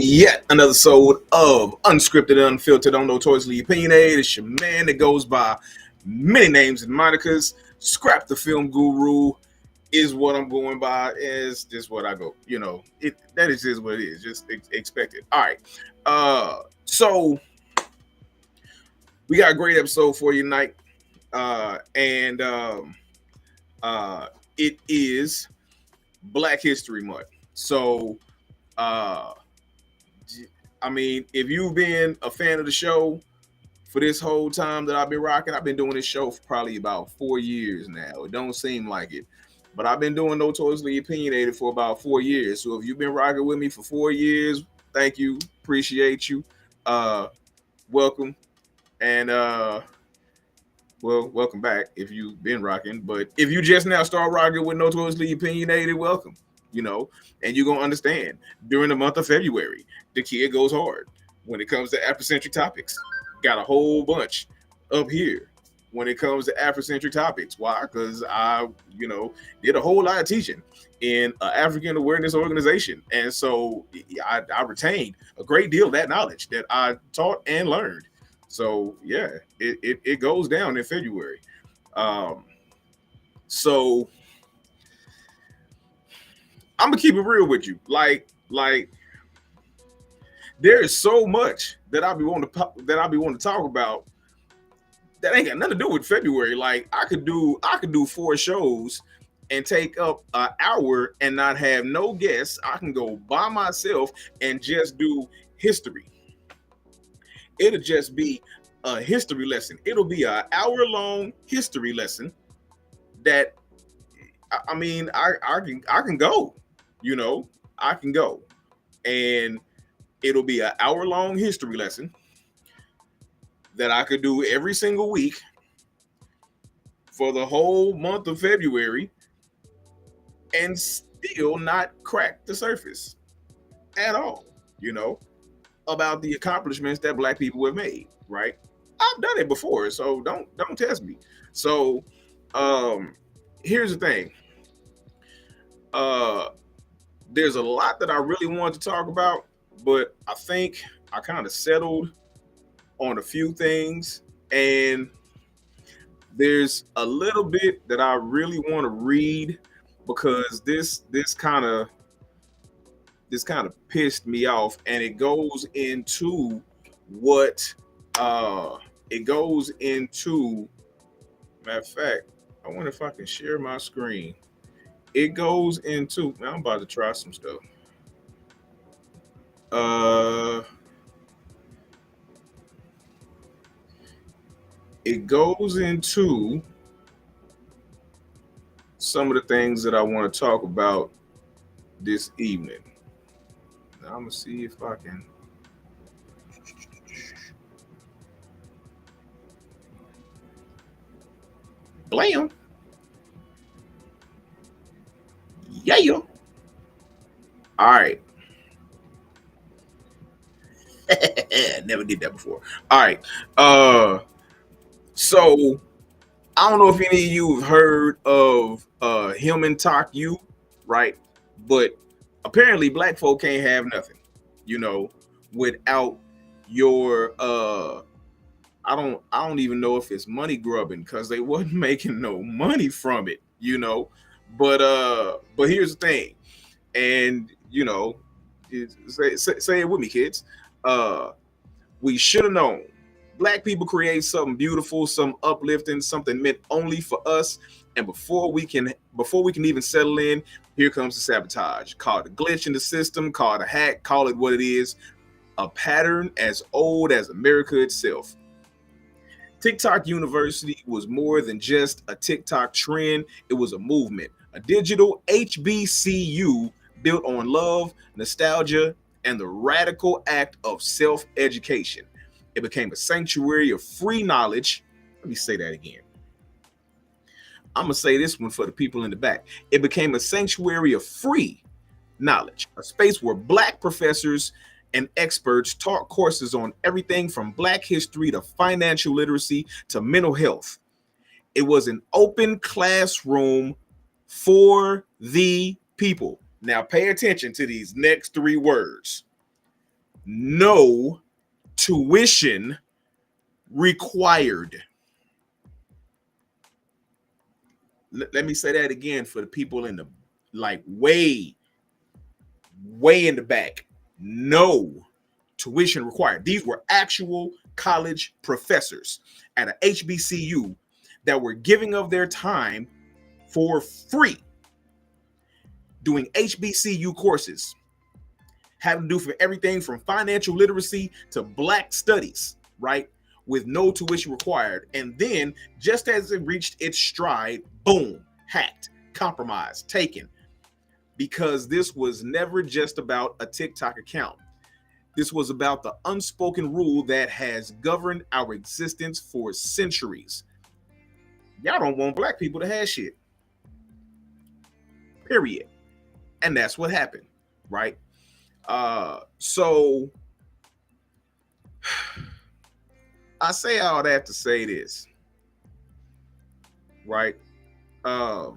yet another episode of Unscripted and Unfiltered on Notoriously Opinionated. It's your man that goes by many names and monikers. Scrap the Film Guru is what I'm going by. Is just what I go. That is just what it is. Just expect it. All right. So we got a great episode for you tonight. And it is Black History Month. So if you've been a fan of the show for this whole time that I've been rocking, I've been doing this show for probably about 4 years now. It don't seem like it, but I've been doing Notoriously Opinionated for about 4 years. So if you've been rocking with me for 4 years, thank you, appreciate you. Welcome, and welcome back if you've been rocking. But if you just now start rocking with Notoriously Opinionated, welcome. And you're gonna understand during the month of February, the kid goes hard when it comes to Afrocentric topics. Got a whole bunch up here when it comes to Afrocentric topics. Why? Because I, did a whole lot of teaching in an African awareness organization, and so I retained a great deal of that knowledge that I taught and learned. So yeah, it goes down in February. So I'm gonna keep it real with you. Like there is so much that I be wanting to talk about that ain't got nothing to do with February. Like I could do 4 shows and take up an hour and not have no guests. I can go by myself and just do history. It'll just be a history lesson. It'll be an hour-long history lesson that I can go. I can go, and it'll be an hour-long history lesson that I could do every single week for the whole month of February and still not crack the surface at all, about the accomplishments that Black people have made, right? I've done it before, so don't test me. So here's the thing. There's a lot that I really wanted to talk about, but I think I kind of settled on a few things, and there's a little bit that I really want to read because this kind of pissed me off, and it goes into what matter of fact, I wonder if I can share my screen. It goes into, man, I'm about to try some stuff. It goes into some of the things that I want to talk about this evening. Now I'm gonna see if I can. Blam. Yeah. All right. Never did that before. All right. So I don't know if any of you have heard of Human Talk You, right? But apparently Black folk can't have nothing, without your I don't even know if it's money grubbing because they wasn't making no money from it, But here's the thing, and say it with me, kids. We should have known. Black people create something beautiful, something uplifting, something meant only for us. And before we can even settle in, here comes the sabotage. Call it a glitch in the system, call it a hack, call it what it is. A pattern as old as America itself. TikTok University was more than just a TikTok trend. It was a movement, a digital HBCU built on love, nostalgia, and the radical act of self-education. It became a sanctuary of free knowledge. Let me say that again. I'm going to say this one for the people in the back. It became a sanctuary of free knowledge, a space where Black professors and experts taught courses on everything from Black history to financial literacy to mental health. It was an open classroom for the people. Now pay attention to these next 3 words. no tuition required. Let me say that again for the people in the like way in the back. No tuition required. These were actual college professors at a HBCU that were giving of their time for free doing HBCU courses, having to do for everything from financial literacy to Black studies, right? With no tuition required. And then just as it reached its stride, boom, hacked, compromised, taken. Because this was never just about a TikTok account. This was about the unspoken rule that has governed our existence for centuries. Y'all don't want Black people to have shit. Period. And that's what happened, right? So I say all that to say this, right? I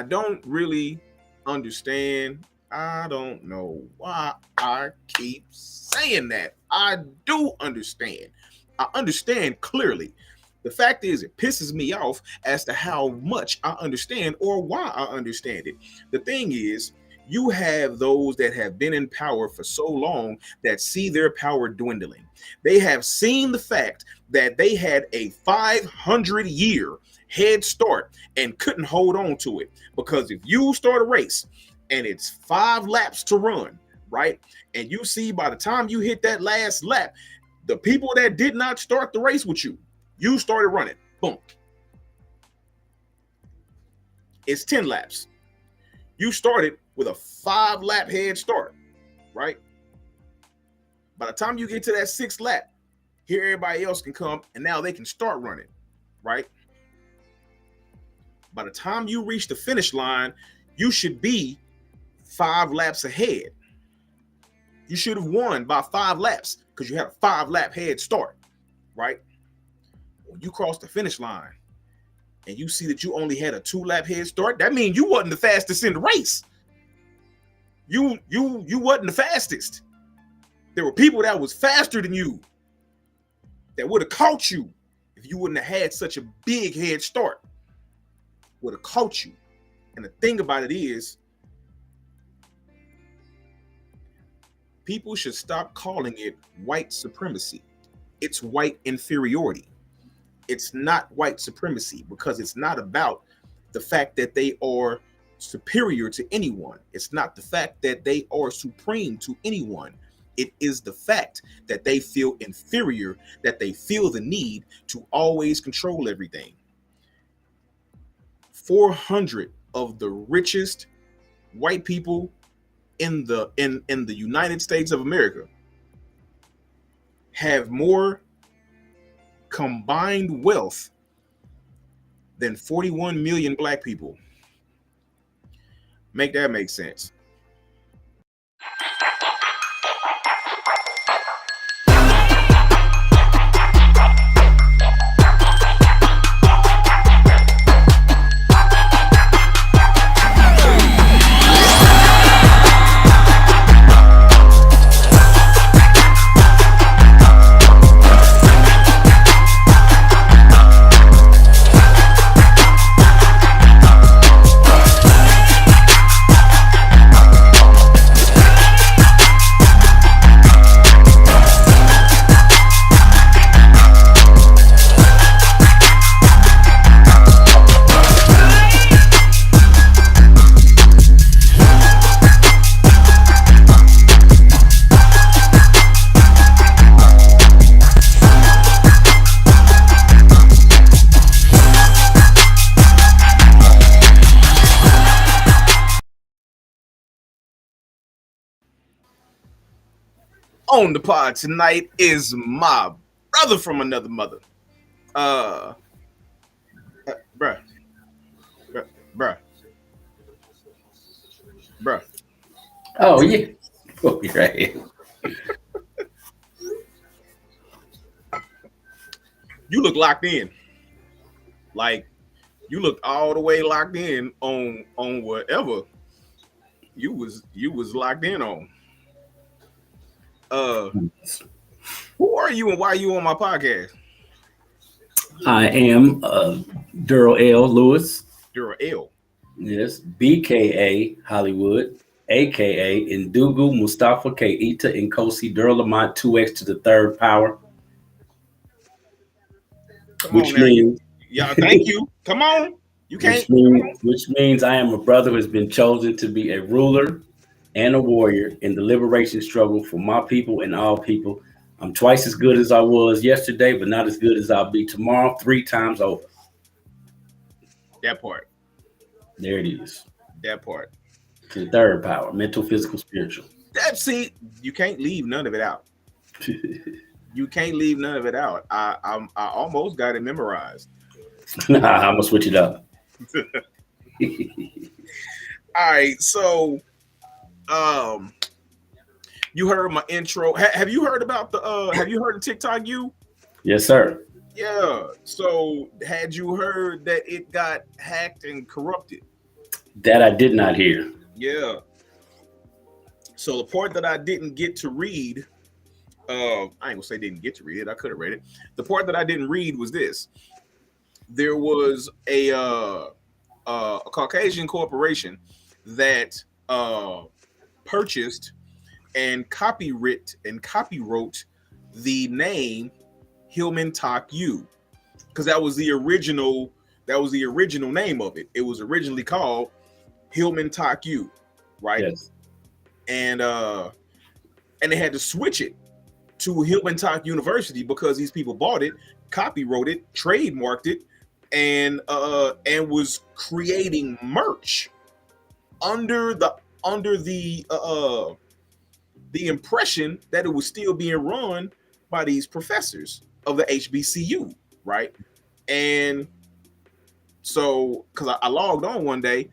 don't really understand. I don't know why I keep saying that. I do understand. I understand clearly. The fact is, it pisses me off as to how much I understand or why I understand it. The thing is, you have those that have been in power for so long that see their power dwindling. They have seen the fact that they had a 500-year head start and couldn't hold on to it. Because if you start a race and it's 5 laps to run, right? And you see by the time you hit that last lap, the people that did not start the race with you, you started running. Boom. It's 10 laps. You started with a 5-lap head start, right? By the time you get to that 6th lap, here everybody else can come and now they can start running, right? By the time you reach the finish line, you should be 5 laps ahead. You should have won by 5 laps because you had a 5-lap head start, right? When you cross the finish line and you see that you only had a 2-lap head start, that means you wasn't the fastest in the race. You wasn't the fastest. There were people that was faster than you that would have caught you if you wouldn't have had such a big head start. Would have caught you. And the thing about it is, people should stop calling it white supremacy. It's white inferiority. It's not white supremacy because it's not about the fact that they are superior to anyone. It's not the fact that they are supreme to anyone. It is the fact that they feel inferior, that they feel the need to always control everything. 400 of the richest white people in the United States of America have more combined wealth than 41 million Black people. Make that make sense. On the pod tonight is my brother from another mother. Bruh. Oh, yeah. Oh, you're right. You look locked in. Like, you looked all the way locked in on whatever you was locked in on. Uh, who are you and why are you on my podcast? I am Daryl L. Lewis. You're a L. Yes, BKA Hollywood, aka Ndugu Mustafa Keita Nkosi Daryl Lamont 2x to the third power, Come on which now, you. means Yeah, thank you. Come on. You can't. which means I am a brother who has been chosen to be a ruler and a warrior in the liberation struggle for my people and all people. I'm twice as good as I was yesterday, but not as good as I'll be tomorrow, 3 times over. That part. There it is. That part. To the third power, mental, physical, spiritual. See, you can't leave none of it out. You can't leave none of it out. I almost got it memorized. I'm gonna switch it up. All right, so um, you heard my intro. Have you heard about the? Have you heard of TikTok? You? Yes, sir. Yeah. So had you heard that it got hacked and corrupted? That I did not hear. Yeah. So the part that I didn't get to read, I ain't gonna say didn't get to read it. I could have read it. The part that I didn't read was this: there was a Caucasian corporation that purchased and copywrote the name Hillman Talk U, because that was the original name of it. It was originally called Hillman Talk U, right? Yes. And they had to switch it to Hillman Talk University because these people bought it, copywrote it, trademarked it, and was creating merch under the impression that it was still being run by these professors of the HBCU, right? And so, because I logged on one day,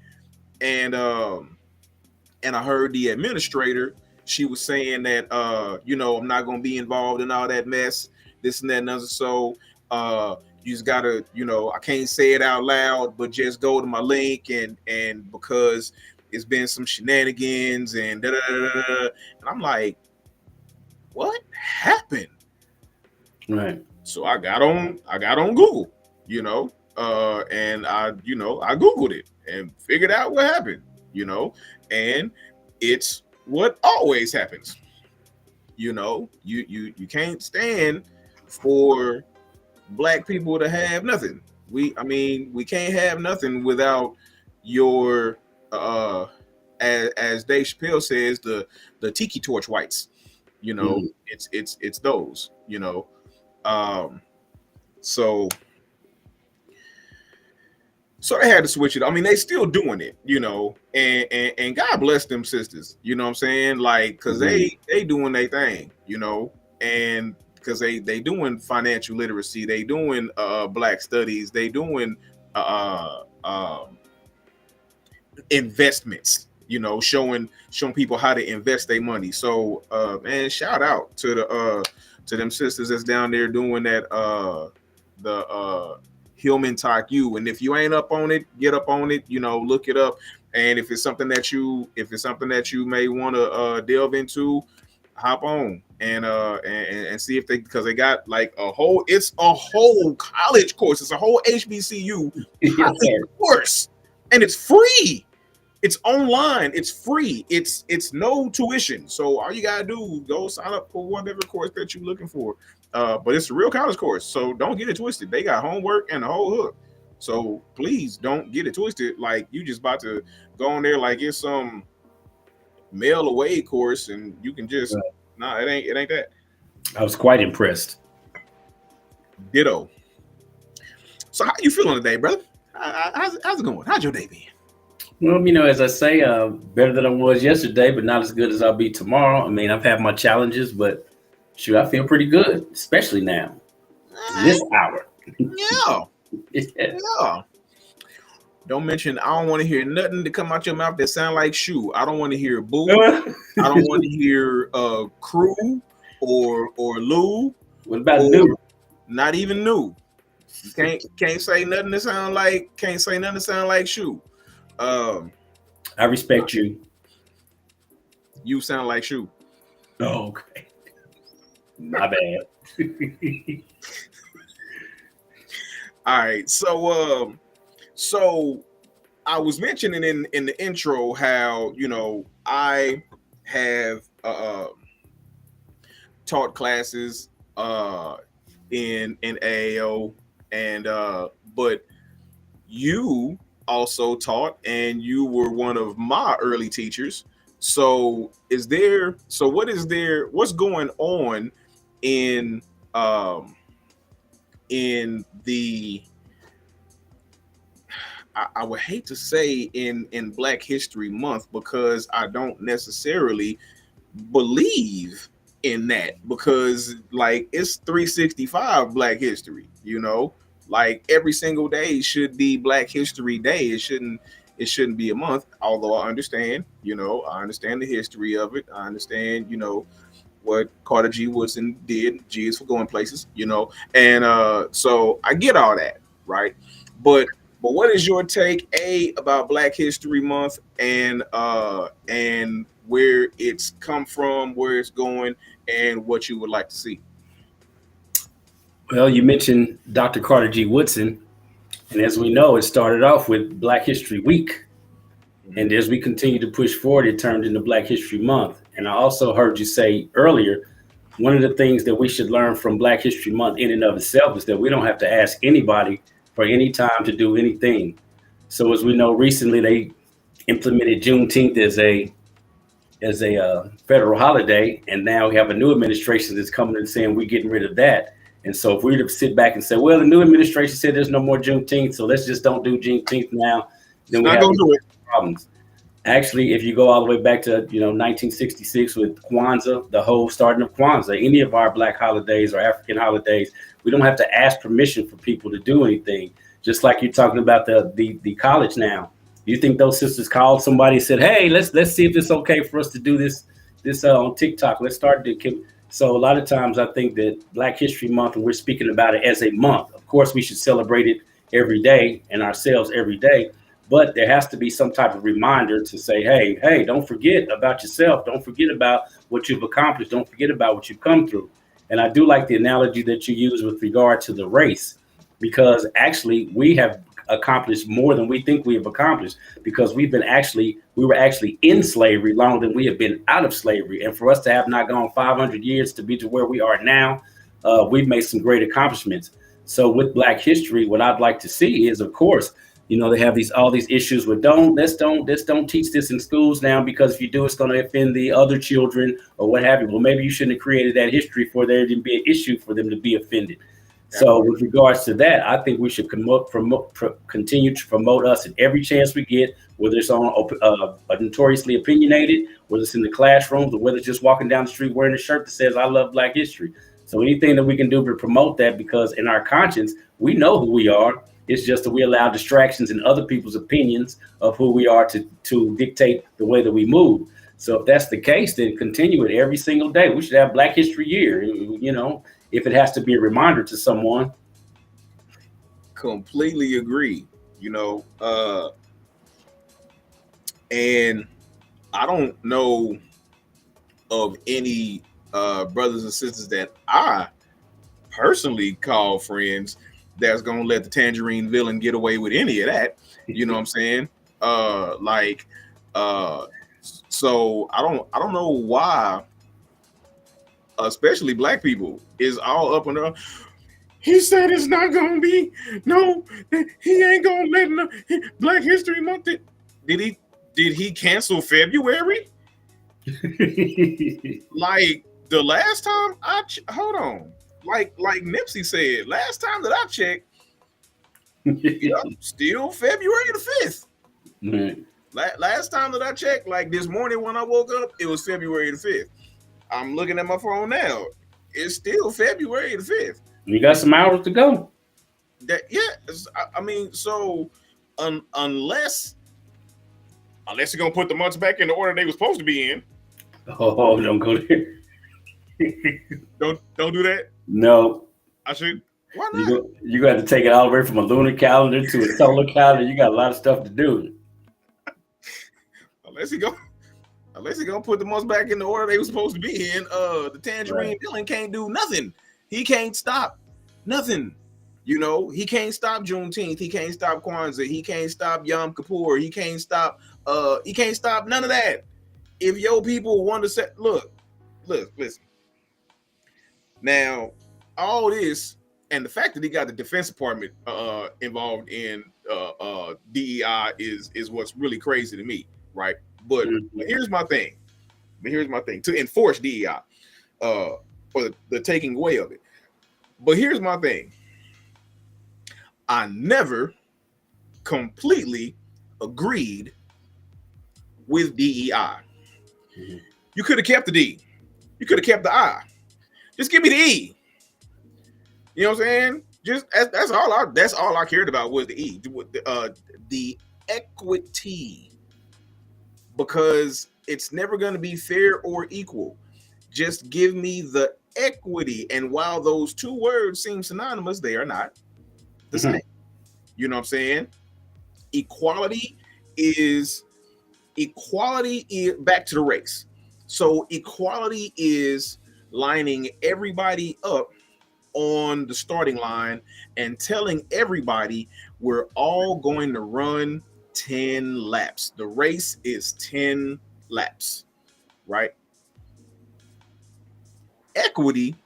and I heard the administrator. She was saying that I'm not going to be involved in all that mess, this and that and other. So you just gotta, I can't say it out loud, but just go to my link and because it's been some shenanigans and da da da da. And I'm like, what happened? Right. So I got on Google, and I Googled it and figured out what happened, and it's what always happens. You can't stand for black people to have nothing. We can't have nothing without your as Dave Chappelle says, the tiki torch whites. It's those, so they had to switch it. I mean, they still doing it, and God bless them sisters, you know what I'm saying? Like, cause they doing their thing, and because they doing financial literacy, they doing black studies, they doing investments, showing people how to invest their money. So man, shout out to them sisters that's down there doing that the Hillman Talk U. And if you ain't up on it, get up on it, look it up. And if it's something that you may want to delve into, hop on and see if because they got like it's a whole college course, it's a whole HBCU course, and it's free. It's online. It's free. It's no tuition. So all you gotta do is go sign up for whatever course that you're looking for. But it's a real college course, so don't get it twisted. They got homework and the whole hook. So please don't get it twisted. Like you just about to go on there like it's some mail away course, and you can just it ain't that. I was quite impressed. Ditto. So how you feeling today, brother? How's it going? How's your day been? Well, as I say, better than I was yesterday, but not as good as I'll be tomorrow. I mean, I've had my challenges, but shoot, I feel pretty good, especially now. This hour. Yeah. Yeah. Don't mention, I don't want to hear nothing to come out your mouth that sound like shoe. I don't want to hear boo. I don't want to hear crew or Lou. What about new? Not even new. You can't say nothing to sound like shoe. I respect you. You sound like shoe. Oh, okay. My bad. All right. So I was mentioning in the intro how I have taught classes in AAO, and but you also taught, and you were one of my early teachers. So what's going on in um in the I would hate to say in Black History Month, because I don't necessarily believe in that, because like it's 365 Black History, like every single day should be Black History Day. It shouldn't be a month, although I understand the history of it. I understand, what Carter G. Woodson did. G is for going places, and so I get all that, right? But what is your take, about Black History Month, and where it's come from, where it's going, and what you would like to see? Well, you mentioned Dr. Carter G. Woodson, and as we know, it started off with Black History Week. And as we continue to push forward, it turned into Black History Month. And I also heard you say earlier, one of the things that we should learn from Black History Month in and of itself is that we don't have to ask anybody for any time to do anything. So as we know, recently they implemented Juneteenth as a federal holiday, and now we have a new administration that's coming and saying we're getting rid of that. And so if we were to sit back and say, well, the new administration said there's no more Juneteenth, so let's just don't do Juneteenth now, then we Not have gonna do it. problems. Actually, if you go all the way back to 1966 with Kwanzaa, the whole starting of Kwanzaa, any of our Black holidays or African holidays, we don't have to ask permission for people to do anything. Just like you're talking about the college now. You think those sisters called somebody and said, "Hey, let's see if it's okay for us to do this on TikTok. Let's start to." So a lot of times, I think that Black History Month, and we're speaking about it as a month. Of course, we should celebrate it every day and ourselves every day. But there has to be some type of reminder to say, hey, don't forget about yourself. Don't forget about what you've accomplished. Don't forget about what you've come through. And I do like the analogy that you use with regard to the race, because actually we have accomplished more than we think we have accomplished, because we were actually in slavery longer than we have been out of slavery. And for us to have not gone 500 years to be to where we are now, we've made some great accomplishments. So with Black history, what I'd like to see is, of course, they have all these issues with let's don't teach this in schools now, because if you do, it's going to offend the other children or what have you. Well, maybe you shouldn't have created that history for there to be an issue for them to be offended. So with regards to that, I think we should continue to promote us in every chance we get, whether it's on a Notoriously Opinionated, whether it's in the classrooms, or whether it's just walking down the street wearing a shirt that says I love Black history. So anything that we can do to promote that, because in our conscience, we know who we are. It's just that we allow distractions and other people's opinions of who we are to dictate the way that we move. So if that's the case, then continue it every single day. We should have Black History Year, if it has to be a reminder to someone. Completely agree. And I don't know of any brothers and sisters that I personally call friends that's gonna let the tangerine villain get away with any of that. You know what I'm saying? So I don't know why, especially Black people, is all up and down. He said it's not gonna be he ain't gonna let Black History Month. Did he cancel February? Like the last time hold on. Like Nipsey said, last time that I checked, still February the 5th. Mm-hmm. Last time that I checked, like this morning when I woke up, it was February the 5th. I'm looking at my phone now. It's still February the 5th. You got some hours to go. I mean, so unless you're gonna put the months back in the order they were supposed to be in. Oh, don't go there. Don't do that. No. I should. Why not? You got to take it all the way from a lunar calendar to a solar calendar. You got a lot of stuff to do. Unless he go Unless they're gonna put the months back in the order they were supposed to be in. The Tangerine Villain can't do nothing. He can't stop nothing. You know, he can't stop Juneteenth. He can't stop Kwanzaa. He can't stop Yom Kippur. He can't stop. He can't stop none of that. If your people want to say, look, listen. Now, all this and the fact that he got the Defense Department involved in DEI is what's really crazy to me, right? But here's my thing. To enforce DEI or the taking away of it. But here's my thing. I never completely agreed with DEI. You could have kept the D. You could have kept the I. Just give me the E. You know what I'm saying? Just that's all I cared about was the E. The equity. Because it's never going to be fair or equal. Just give me the equity. And while those two words seem synonymous, they are not the same. You know what I'm saying? Equality is back to the race. So equality is lining everybody up on the starting line and telling everybody we're all going to run 10 laps. The race is 10 laps, right? Equity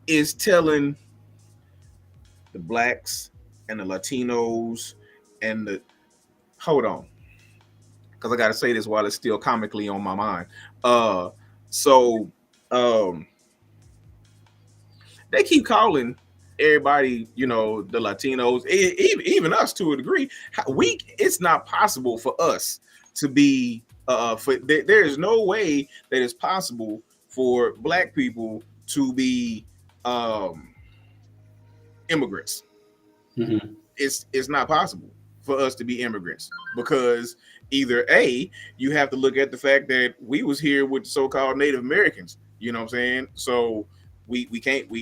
is telling the blacks and the Latinos and the hold on, because I got to say this while it's still comically on my mind. They keep calling everybody, you know, the Latinos, even us to a degree. It's not possible for us to be. There is no way that it's possible for black people to be immigrants. Mm-hmm. It's not possible for us to be immigrants because either A, you have to look at the fact that we was here with the so-called Native Americans. You know what I'm saying? So we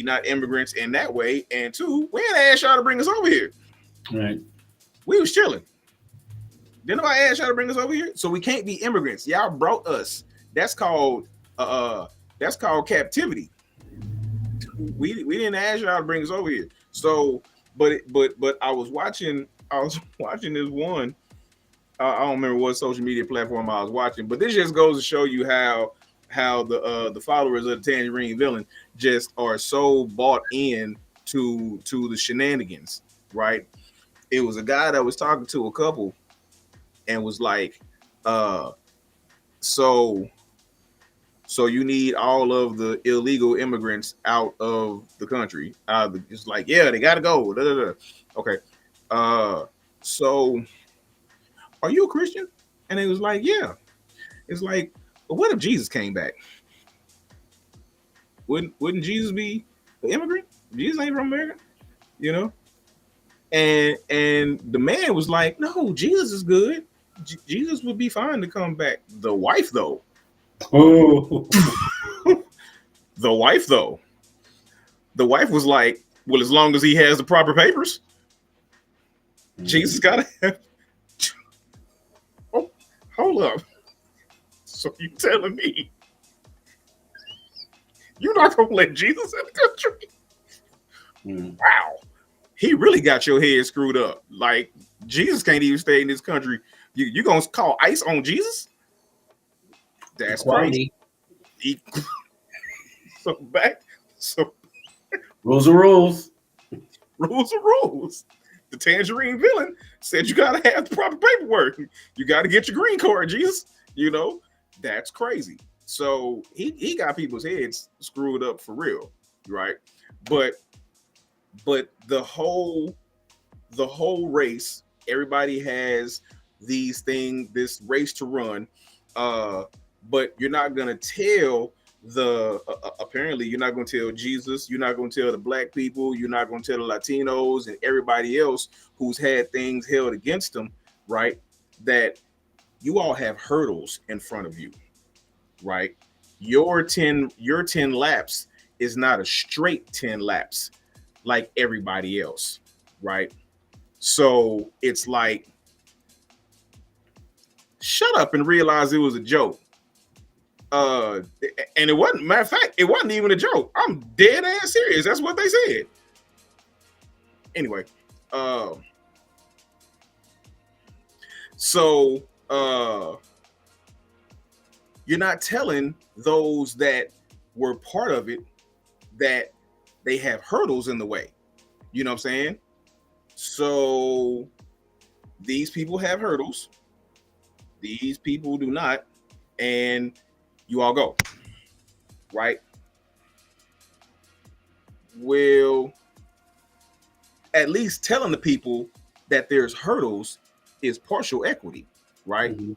not immigrants in that way. And two, we ain't asked y'all to bring us over here. Right. We was chilling. Didn't nobody ask y'all to bring us over here? So we can't be immigrants. Y'all brought us. That's called captivity. We didn't ask y'all to bring us over here. So, but I was watching this one. I don't remember what social media platform I was watching, but this just goes to show you how the followers of the Tangerine Villain just are so bought in to the shenanigans, right? It was a guy that was talking to a couple and was like, so you need all of the illegal immigrants out of the country. It's like, yeah, they gotta go. Da, da, da. Okay. So are you a Christian? And it was like, yeah. It's like, but what if Jesus came back? Wouldn't Jesus be an immigrant? Jesus ain't from America, you know? And the man was like, no, Jesus is good. Jesus would be fine to come back. The wife, though. Oh. The wife was like, well, as long as he has the proper papers, Jesus gotta have. Oh, hold up. So you telling me you're not gonna let Jesus in the country? Wow. He really got your head screwed up. Like, Jesus can't even stay in this country. You gonna call ICE on Jesus? That's Equality. Crazy. So rules are rules. Rules are rules. The Tangerine Villain said you gotta have the proper paperwork. You gotta get your green card, Jesus. You know, that's crazy. So he got people's heads screwed up for real, right? But the whole race, everybody has this race to run, but you're not gonna tell apparently you're not gonna tell Jesus, you're not gonna tell the black people, you're not gonna tell the Latinos and everybody else who's had things held against them, right? That you all have hurdles in front of you, right? Your 10 laps is not a straight 10 laps like everybody else, right? So it's like, shut up and realize it was a joke. and it wasn't, matter of fact, it wasn't even a joke. I'm dead ass serious. That's what they said. Anyway, so you're not telling those that were part of it that they have hurdles in the way. You know what I'm saying? So these people have hurdles. These people do not. And you all go. Right? Well, at least telling the people that there's hurdles is partial equity, right? Mm-hmm.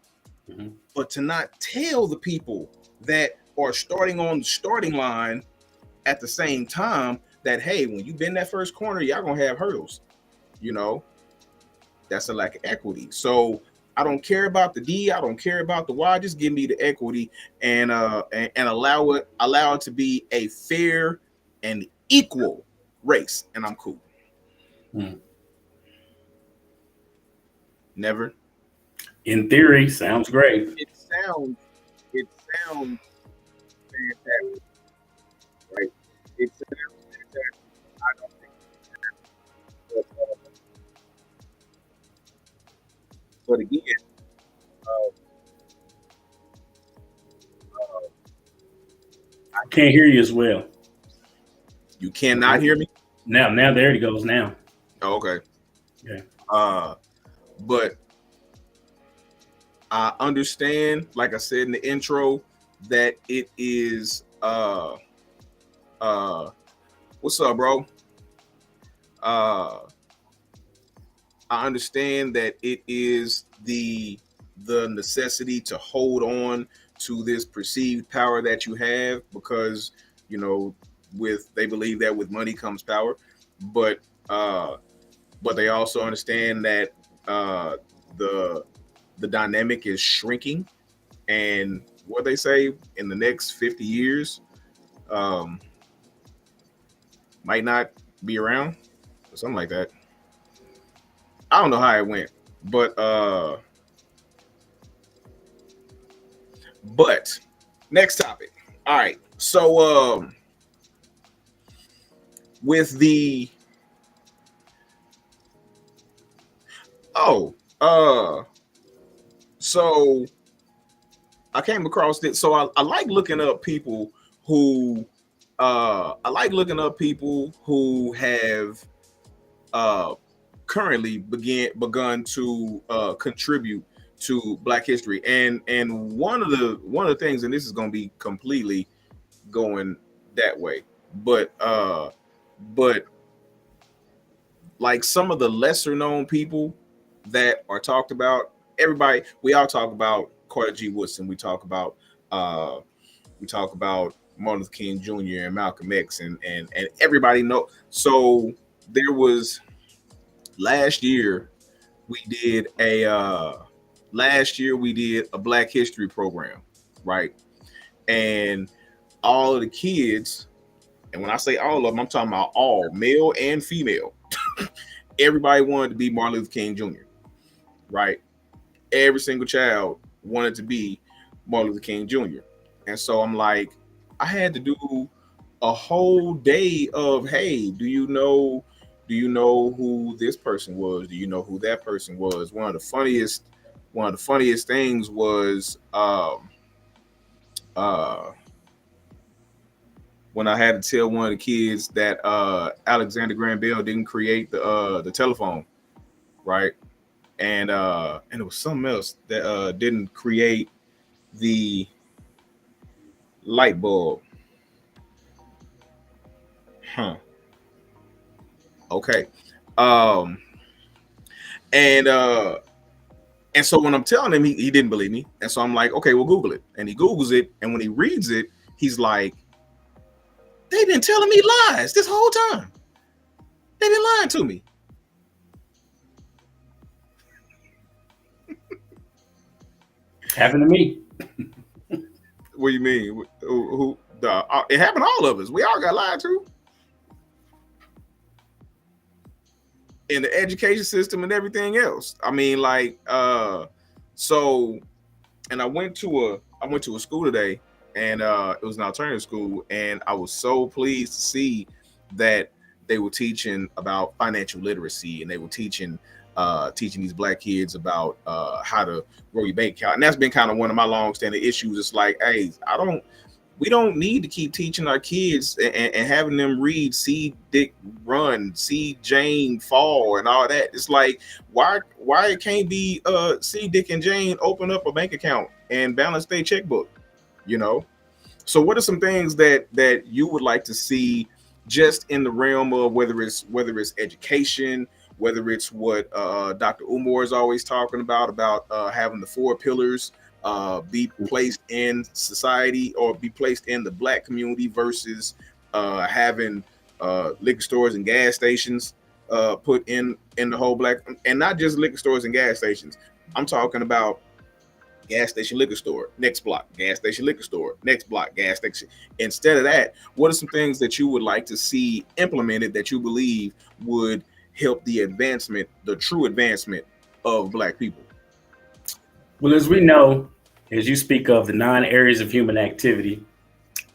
Mm-hmm. But to not tell the people that are starting on the starting line at the same time that, hey, when you bend that first corner, y'all gonna have hurdles. You know, that's a lack of equity. So I don't care about the D, I don't care about the Y. Just give me the equity and allow it to be a fair and equal race, and I'm cool. Never. In theory, sounds great. It sounds fantastic, right? It sounds fantastic. I don't think it's but again, uh, I can't hear you as well. You cannot hear me? Now there it goes now. Oh, okay. Yeah. But I understand, like I said in the intro, that it is what's up, bro? I understand that it is the necessity to hold on to this perceived power that you have because, you know, they believe that with money comes power, but they also understand that the dynamic is shrinking, and what they say in the next 50 years might not be around or something like that. I don't know how it went, but next topic. All right, so with the so I came across it. So I like looking up people who have currently begun to contribute to Black history, and one of the things, and this is going to be completely going that way, but like some of the lesser known people that are talked about, we all talk about Carter G. Woodson, we talk about Martin Luther King Jr. and Malcolm X, and everybody know. So there was last year we did a Black History program, right? And all of the kids, and when I say all of them, I'm talking about all, male and female. Everybody wanted to be Martin Luther King Jr., right? Every single child wanted to be Martin Luther King Jr. And so I'm like, I had to do a whole day of, hey, do you know who this person was? Do you know who that person was? One of the funniest things was when I had to tell one of the kids that Alexander Graham Bell didn't create the telephone, right? And it was something else that didn't create the light bulb. Okay. And so when I'm telling him, he didn't believe me. And so I'm like, okay, we'll Google it. And he Googles it. And when he reads it, he's like, they've been telling me lies this whole time. They've been lying to me. Happened to me. What do you mean? It happened to all of us. We all got lied to. In the education system and everything else. I mean, like, so, and I went to a school today, and it was an alternative school, and I was so pleased to see that they were teaching about financial literacy, and they were teaching these black kids about how to grow your bank account. And that's been kind of one of my long-standing issues. It's like, hey, we don't need to keep teaching our kids and having them read "See Dick Run," "See Jane Fall," and all that. It's like, why it can't be see Dick and Jane open up a bank account and balance their checkbook, you know? So what are some things that you would like to see just in the realm of whether it's education, whether it's what Dr. Umar is always talking about having the four pillars be placed in society or be placed in the black community versus having liquor stores and gas stations put in the whole black, and not just liquor stores and gas stations. I'm talking about gas station liquor store, next block, gas station liquor store, next block, gas station. Instead of that, what are some things that you would like to see implemented that you believe would help the advancement, the true advancement of black people? Well, as we know, as you speak of the 9 areas of human activity,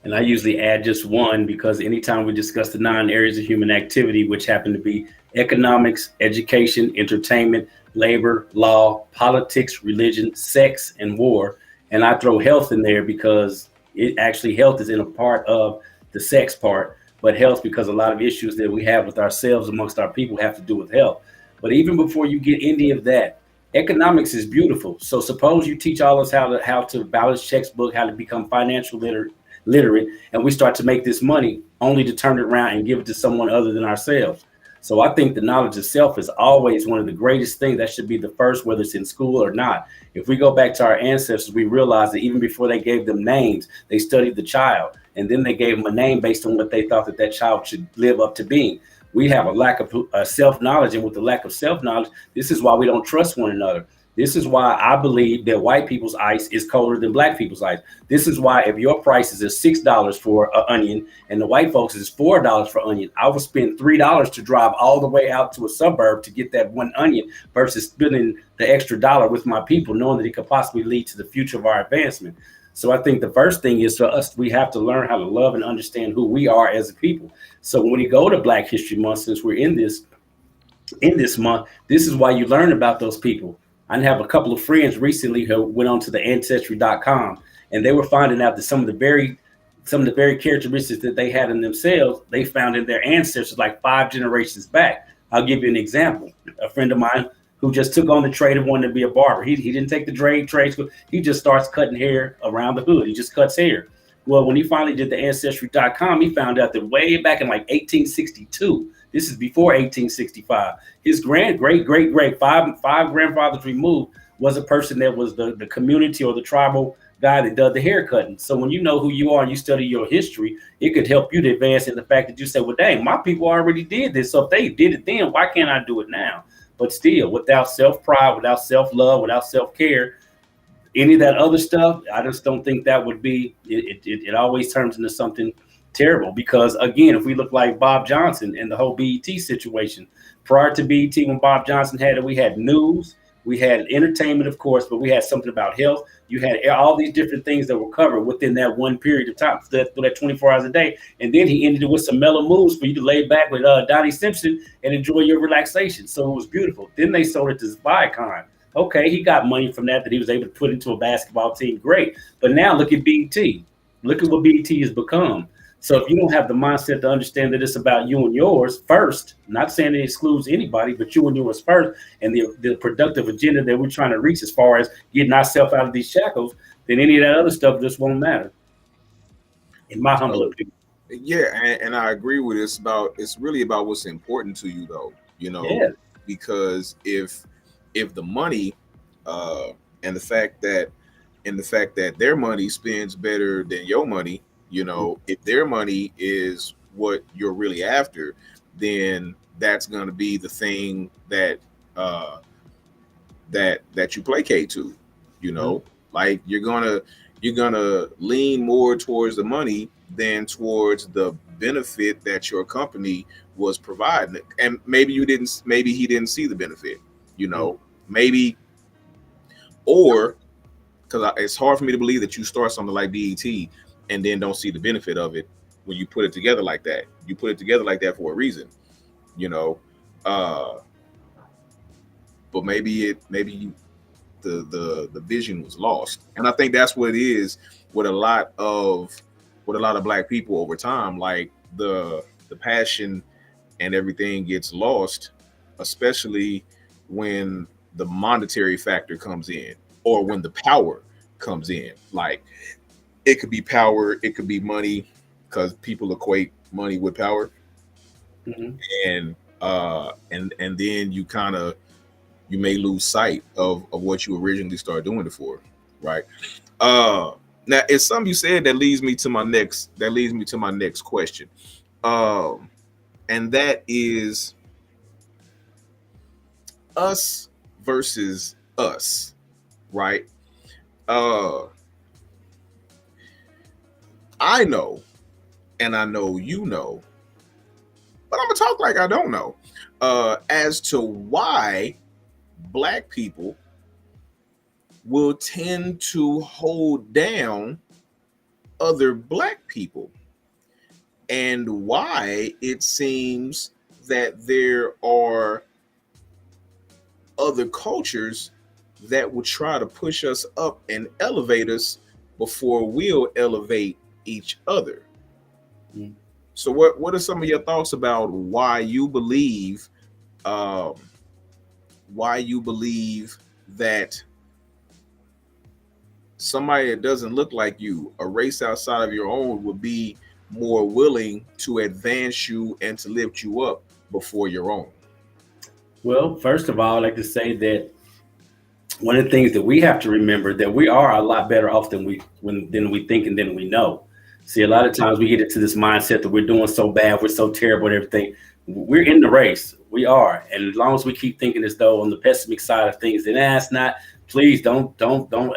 and I usually add just one because anytime we discuss the 9 areas of human activity, which happen to be economics, education, entertainment, labor, law, politics, religion, sex, and war, and I throw health in there because it actually health is in a part of the sex part, but health because a lot of issues that we have with ourselves amongst our people have to do with health. But even before you get any of that, economics is beautiful. So suppose you teach all us how to balance checkbook, how to become financial literate, and we start to make this money only to turn it around and give it to someone other than ourselves. So I think the knowledge itself is always one of the greatest things that should be the first, whether it's in school or not. If we go back to our ancestors, we realize that even before they gave them names, they studied the child, and then they gave them a name based on what they thought that child should live up to being. We have a lack of self-knowledge, and with the lack of self-knowledge, this is why we don't trust one another. This is why I believe that white people's ice is colder than black people's ice. This is why if your prices is $6 for an onion and the white folks is $4 for onion, I will spend $3 to drive all the way out to a suburb to get that one onion versus spending the extra dollar with my people, knowing that it could possibly lead to the future of our advancement. So I think the first thing is for us, we have to learn how to love and understand who we are as a people. So when we go to Black History Month, since we're in this month, this is why you learn about those people. I have a couple of friends recently who went on to the ancestry.com, and they were finding out that some of the very characteristics that they had in themselves, they found in their ancestors like 5 generations back. I'll give you an example. A friend of mine who just took on the trade of wanting to be a barber. He didn't take the trade school. He just starts cutting hair around the hood. He just cuts hair. Well, when he finally did the ancestry.com, he found out that way back in like 1862, this is before 1865, his great five grandfathers removed was a person that was the community or the tribal guy that does the hair cutting. So when you know who you are and you study your history, it could help you to advance in the fact that you say, well, dang, my people already did this. So if they did it then, why can't I do it now? But still, without self-pride, without self-love, without self-care, any of that other stuff, I just don't think that would be, it always turns into something terrible. Because again, if we look like Bob Johnson and the whole BET situation, prior to BET, when Bob Johnson had it, we had news, we had entertainment, of course, but we had something about health. You had all these different things that were covered within that one period of time, through that 24 hours a day. And then he ended it with some mellow moves for you to lay back with Donnie Simpson and enjoy your relaxation. So it was beautiful. Then they sold it to Viacom. Okay, he got money from that he was able to put into a basketball team. Great. But now look at BET. Look at what BET has become. So if you don't have the mindset to understand that it's about you and yours first, not saying it excludes anybody, but you and yours first, and the productive agenda that we're trying to reach as far as getting ourselves out of these shackles, then any of that other stuff just won't matter, in my humble opinion. Yeah, and I agree with it. It's really about what's important to you, though. Yeah. Because if the money and the fact that their money spends better than your money, if their money is what you're really after, then that's going to be the thing that that you placate to. Like you're gonna lean more towards the money than towards the benefit that your company was providing. And maybe he didn't see the benefit, maybe, or because it's hard for me to believe that you start something like BET and then don't see the benefit of it when you put it together like that. You put it together like that for a reason, you know. Uh, but maybe the vision was lost, and I think that's what it is with a lot of black people over time. Like the passion and everything gets lost, especially when the monetary factor comes in or when the power comes in. Like it could be power, it could be money, because people equate money with power, Mhm. and and then you may lose sight of what you originally started doing it for, right? Uh, Now it's something you said that leads me to my next question, um, and that is us versus us, right? Uh, I know, and I know you know, but I'm gonna talk like I don't know, as to why black people will tend to hold down other black people, and why it seems that there are other cultures that will try to push us up and elevate us before we'll elevate each other. Mhm. So what are some of your thoughts about um, why you believe that somebody that doesn't look like you, a race outside of your own, would be more willing to advance you and to lift you up before your own? Well, first of all, I'd like to say that one of the things that we have to remember that we are a lot better off than we think and than we know. See, a lot of times we get into this mindset that we're doing so bad, we're so terrible and everything. We're in the race. We are. And as long as we keep thinking as though on the pessimistic side of things, then it's not. Please don't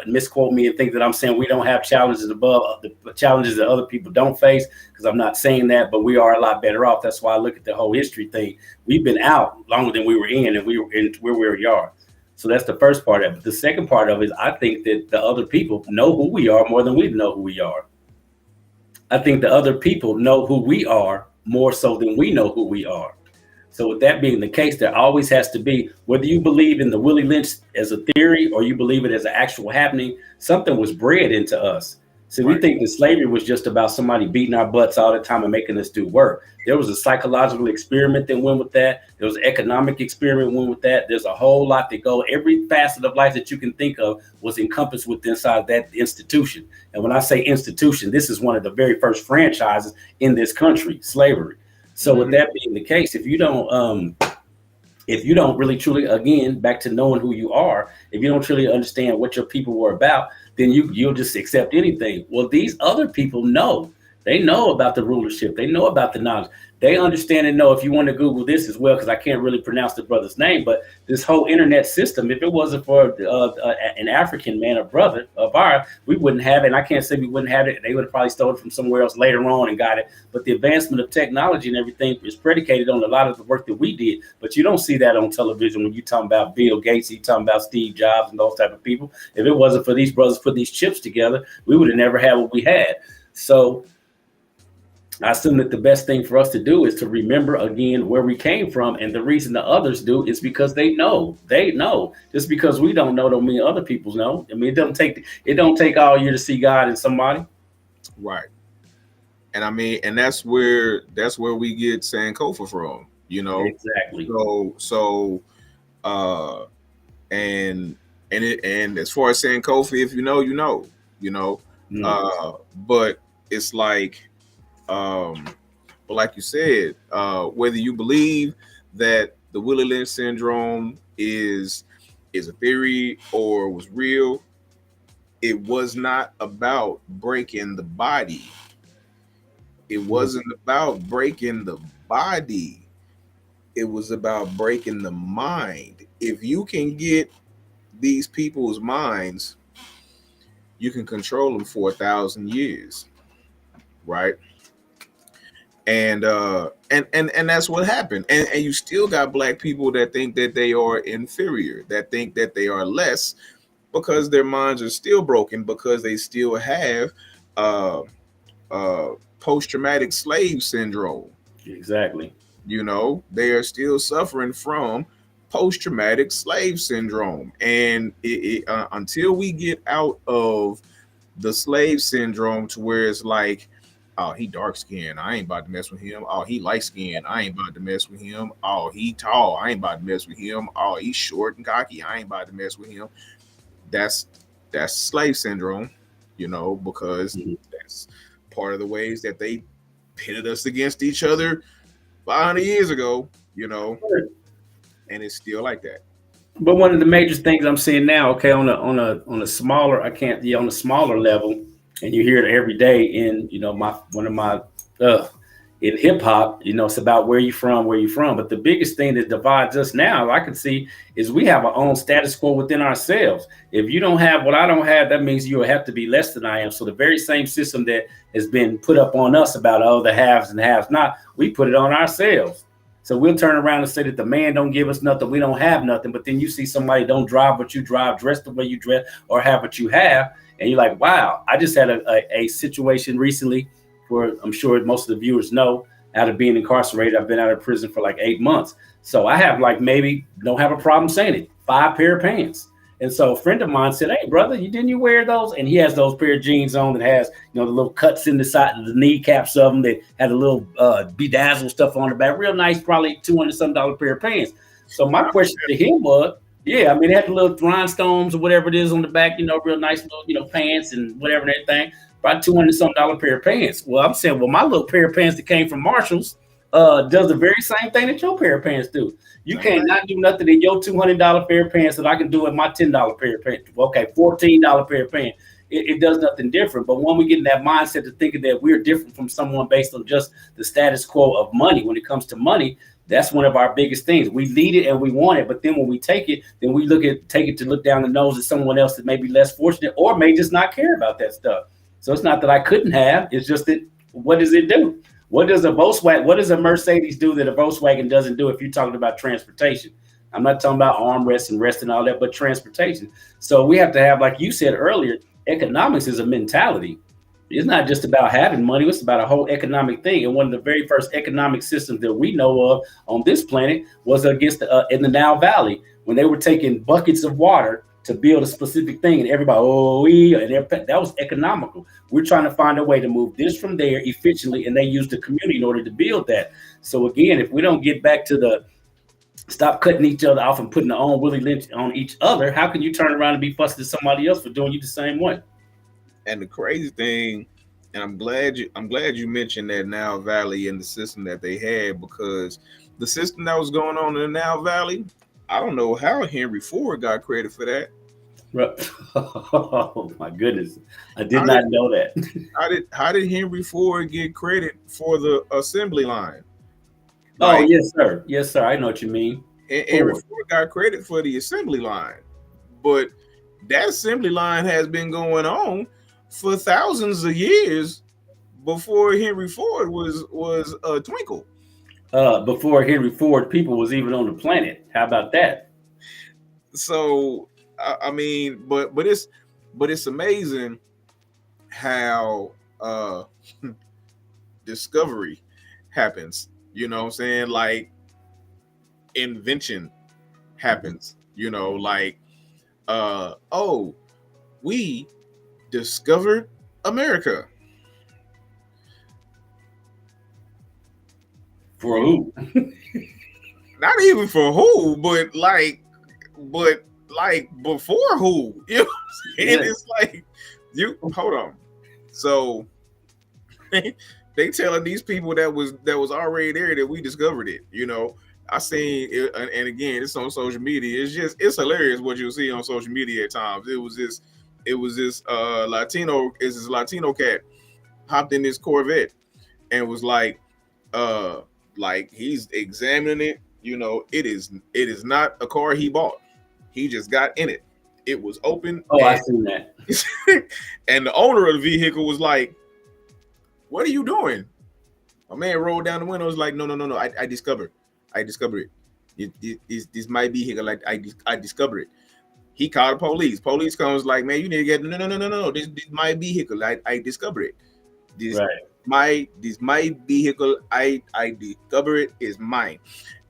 misquote me and think that I'm saying we don't have challenges above the challenges that other people don't face, because I'm not saying that, but we are a lot better off. That's why I look at the whole history thing. We've been out longer than we were in, and we were in where we are. So that's the first part of it. The second part of it is I think that the other people know who we are more than we know who we are. I think the other people know who we are more so than we know who we are. So with that being the case, there always has to be, whether you believe in the Willie Lynch as a theory or you believe it as an actual happening, something was bred into us. So we Right. think that slavery was just about somebody beating our butts all the time and making us do work. There was a psychological experiment that went with that. There was an economic experiment that went with that. There's a whole lot that go. Every facet of life that you can think of was encompassed within inside that institution. And when I say institution, this is one of the very first franchises in this country, slavery. So with Mhm. that being the case, if you don't really truly, again, back to knowing who you are, if you don't truly understand what your people were about, then you'll just accept anything. Well, these other people know. They know about the rulership. They know about the knowledge. They understand and know. If you want to Google this as well, because I can't really pronounce the brother's name, but this whole internet system, if it wasn't for an African man, a brother of ours, we wouldn't have it. And I can't say we wouldn't have it. They would have probably stolen it from somewhere else later on and got it. But the advancement of technology and everything is predicated on a lot of the work that we did. But you don't see that on television when you're talking about Bill Gates, you talking about Steve Jobs and those type of people. If it wasn't for these brothers putting these chips together, we would have never had what we had. So I assume that the best thing for us to do is to remember again where we came from, and the reason the others do is because they know. They know. Just because we don't know don't mean other people know. I mean, it don't take all year to see God in somebody. Right. And I mean, and that's where we get Sankofa from, you know. Exactly. So uh and and as far as Sankofa, if you know, you know, you know. Mm. But it's like um but like you said, whether you believe that the Willie Lynch syndrome is a theory or was real, it was not about breaking the body. It Mm. wasn't about breaking the body. It was about breaking the mind. If you can get these people's minds, you can control them for 1,000 years, right? And that's what happened. And you still got black people that think that they are inferior, that think that they are less, because their minds are still broken, because they still have uh post-traumatic slave syndrome. Exactly. They are still suffering from post-traumatic slave syndrome, and until we get out of the slave syndrome to where it's like, oh, he dark skinned, I ain't about to mess with him. Oh, he light skinned, I ain't about to mess with him. Oh, he tall, I ain't about to mess with him. Oh, he's short and cocky, I ain't about to mess with him. That's slave syndrome, because Mhm. that's part of the ways that they pitted us against each other 500 years ago, and it's still like that. But one of the major things I'm seeing now, okay, on a smaller, I can't, yeah, on a smaller level, and you hear it every day in, my one of my uh in hip hop, it's about where you from, where you from. But the biggest thing that divides us now, I can see, is we have our own status quo within ourselves. If you don't have what I don't have, that means you will have to be less than I am. So the very same system that has been put up on us about, oh, the haves and haves not, we put it on ourselves. So we'll turn around and say that the man don't give us nothing, we don't have nothing. But then you see somebody don't drive what you drive, dress the way you dress, or have what you have, and you're like, wow. I just had a situation recently where I'm sure most of the viewers know, out of being incarcerated, I've been out of prison for like 8 months. So I have, like, maybe don't have a problem saying it, 5 pair of pants. And so a friend of mine said, hey, brother, didn't you wear those? And he has those pair of jeans on that has, the little cuts in the side of the kneecaps of them that had a little bedazzled stuff on the back. Real nice, probably $200 pair of pants. So my question to him was, yeah, I mean, it had the little rhinestones or whatever it is on the back, real nice little, pants and whatever and everything. About $200 pair of pants. Well, I'm saying, well, my little pair of pants that came from Marshalls does the very same thing that your pair of pants do. You can't not do nothing in your $200 pair of pants that I can do in my $10 pair of pants. Okay, $14 pair of pants. It does nothing different. But when we get in that mindset to thinking that we're different from someone based on just the status quo of money, when it comes to money, that's one of our biggest things. We need it and we want it, but then when we take it, then we take it to look down the nose at someone else that may be less fortunate or may just not care about that stuff. So it's not that I couldn't have. It's just that, what does it do? What does a Volkswagen, what does a Mercedes do that a Volkswagen doesn't do if you're talking about transportation? I'm not talking about armrests and rest and all that, but transportation. So we have to have, like you said earlier, economics is a mentality. It's not just about having money. It's about a whole economic thing. And one of the very first economic systems that we know of on this planet was against in the Nile Valley, when they were taking buckets of water to build a specific thing, and everybody, that was economical. We're trying to find a way to move this from there efficiently, and they used the community in order to build that. So again, if we don't get back to the stop cutting each other off and putting their own willy lynch on each other, how can you turn around and be fussing at somebody else for doing you the same way? And the crazy thing, and I'm glad you mentioned that Nile Valley and the system that they had, because the system that was going on in the Nile Valley, I don't know how Henry Ford got credit for that. Oh my goodness, I did How did not know that. how did Henry Ford get credit for the assembly line? Oh Like, yes, sir. Yes, sir. I know what you mean. Henry Forward. Ford got credit for the assembly line, but that assembly line has been going on for thousands of years before Henry Ford was a twinkle. Before Henry Ford, people was even on the planet. How about that? So I mean, but it's amazing how discovery happens. You know what I'm saying? Like, invention happens. Like, oh, we discovered America. For who? Not even for who, but like before who? You know what I'm saying? Yeah. It's like, you hold on. So they telling these people that was already there that we discovered it. I seen it, and again, it's on social media. It's hilarious what you see on social media at times. It was this Latino cat hopped in this Corvette and was like he's examining it. It is not a car he bought. He just got in it. It was open, Oh, I seen that. and the owner of the vehicle was like, "What are you doing?" My man rolled down the window. Was like, "No, no, no, no. I discovered it. This might be here. Like, I discovered it." He called the police. Police comes like, "Man, you need to get no, no, no, no, no. This my vehicle. I discovered it." This Right. my vehicle. I discover it is mine.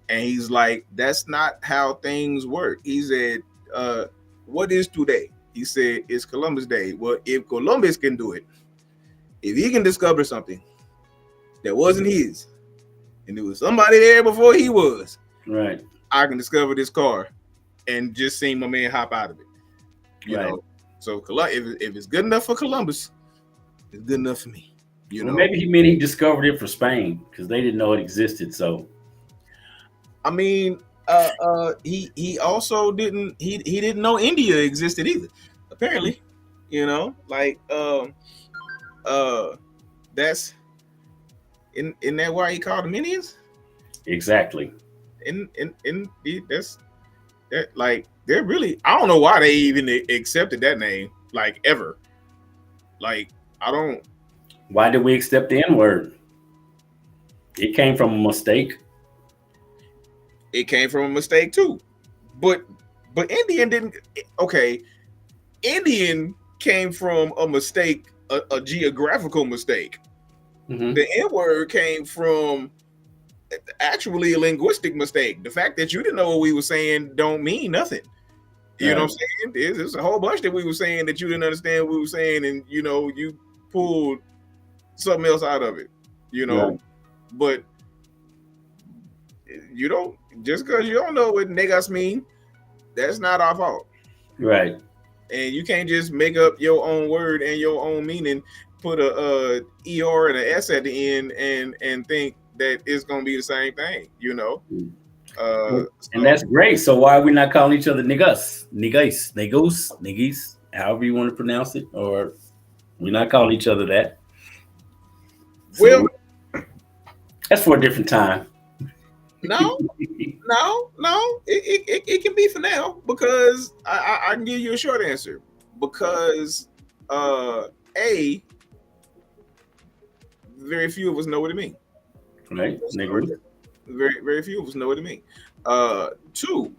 And he's like, that's not how things work. He said, what is today? He said, it's Columbus Day. Well, if Columbus can do it, if he can discover something that wasn't his, and there was somebody there before he was, Right. I can discover this car and just see my man hop out of it. You Right. know, so if it's good enough for Columbus, it's good enough for me. You Well, know, maybe he meant he discovered it for Spain because they didn't know it existed. So I mean, he also he didn't know India existed either. Apparently, like uh, that's in that why he called them Indians. exactly. That's that like they're really I don't know why they even accepted that name like ever. Like I don't. Why did we accept the N word? It came from a mistake. It came from a mistake too, but Indian didn't. Okay, Indian came from a mistake, a geographical mistake. Hmm. The N word came from actually a linguistic mistake. The fact that you didn't know what we were saying don't mean nothing. You know Right. what I'm saying? There's a whole bunch that we were saying that you didn't understand what we were saying, and you pulled something else out of it. You Right. know, but you don't just because you don't know what niggas mean, that's not our fault. Right. And you can't just make up your own word and your own meaning, put a er and an s at the end, and think that it's gonna be the same thing. And So that's great. So why are we not calling each other niggas, niggas, niggas, niggas, however you want to pronounce it, or we're not calling each other that. well, So that's for a different time. no, no, it can be for now because I can give you a short answer because uh a very few of us know what it means. Right, nigga. Very few of us know what it means. Two,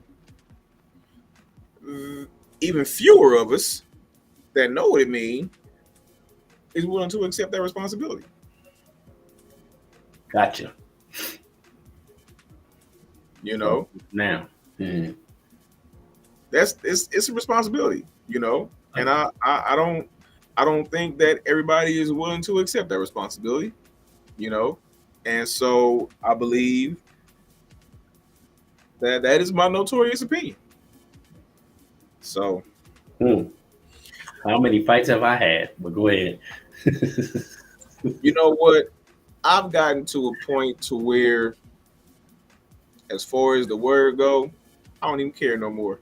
even fewer of us that know what it means is willing to accept that responsibility. Gotcha. You So know, now, mm, it's a responsibility. And I don't think that everybody is willing to accept that responsibility. You know, and so I believe that is my notorious opinion. So mm, how many fights have I had? But go ahead. you know what? I've gotten to a point to where, as far as the word go, I don't even care no more.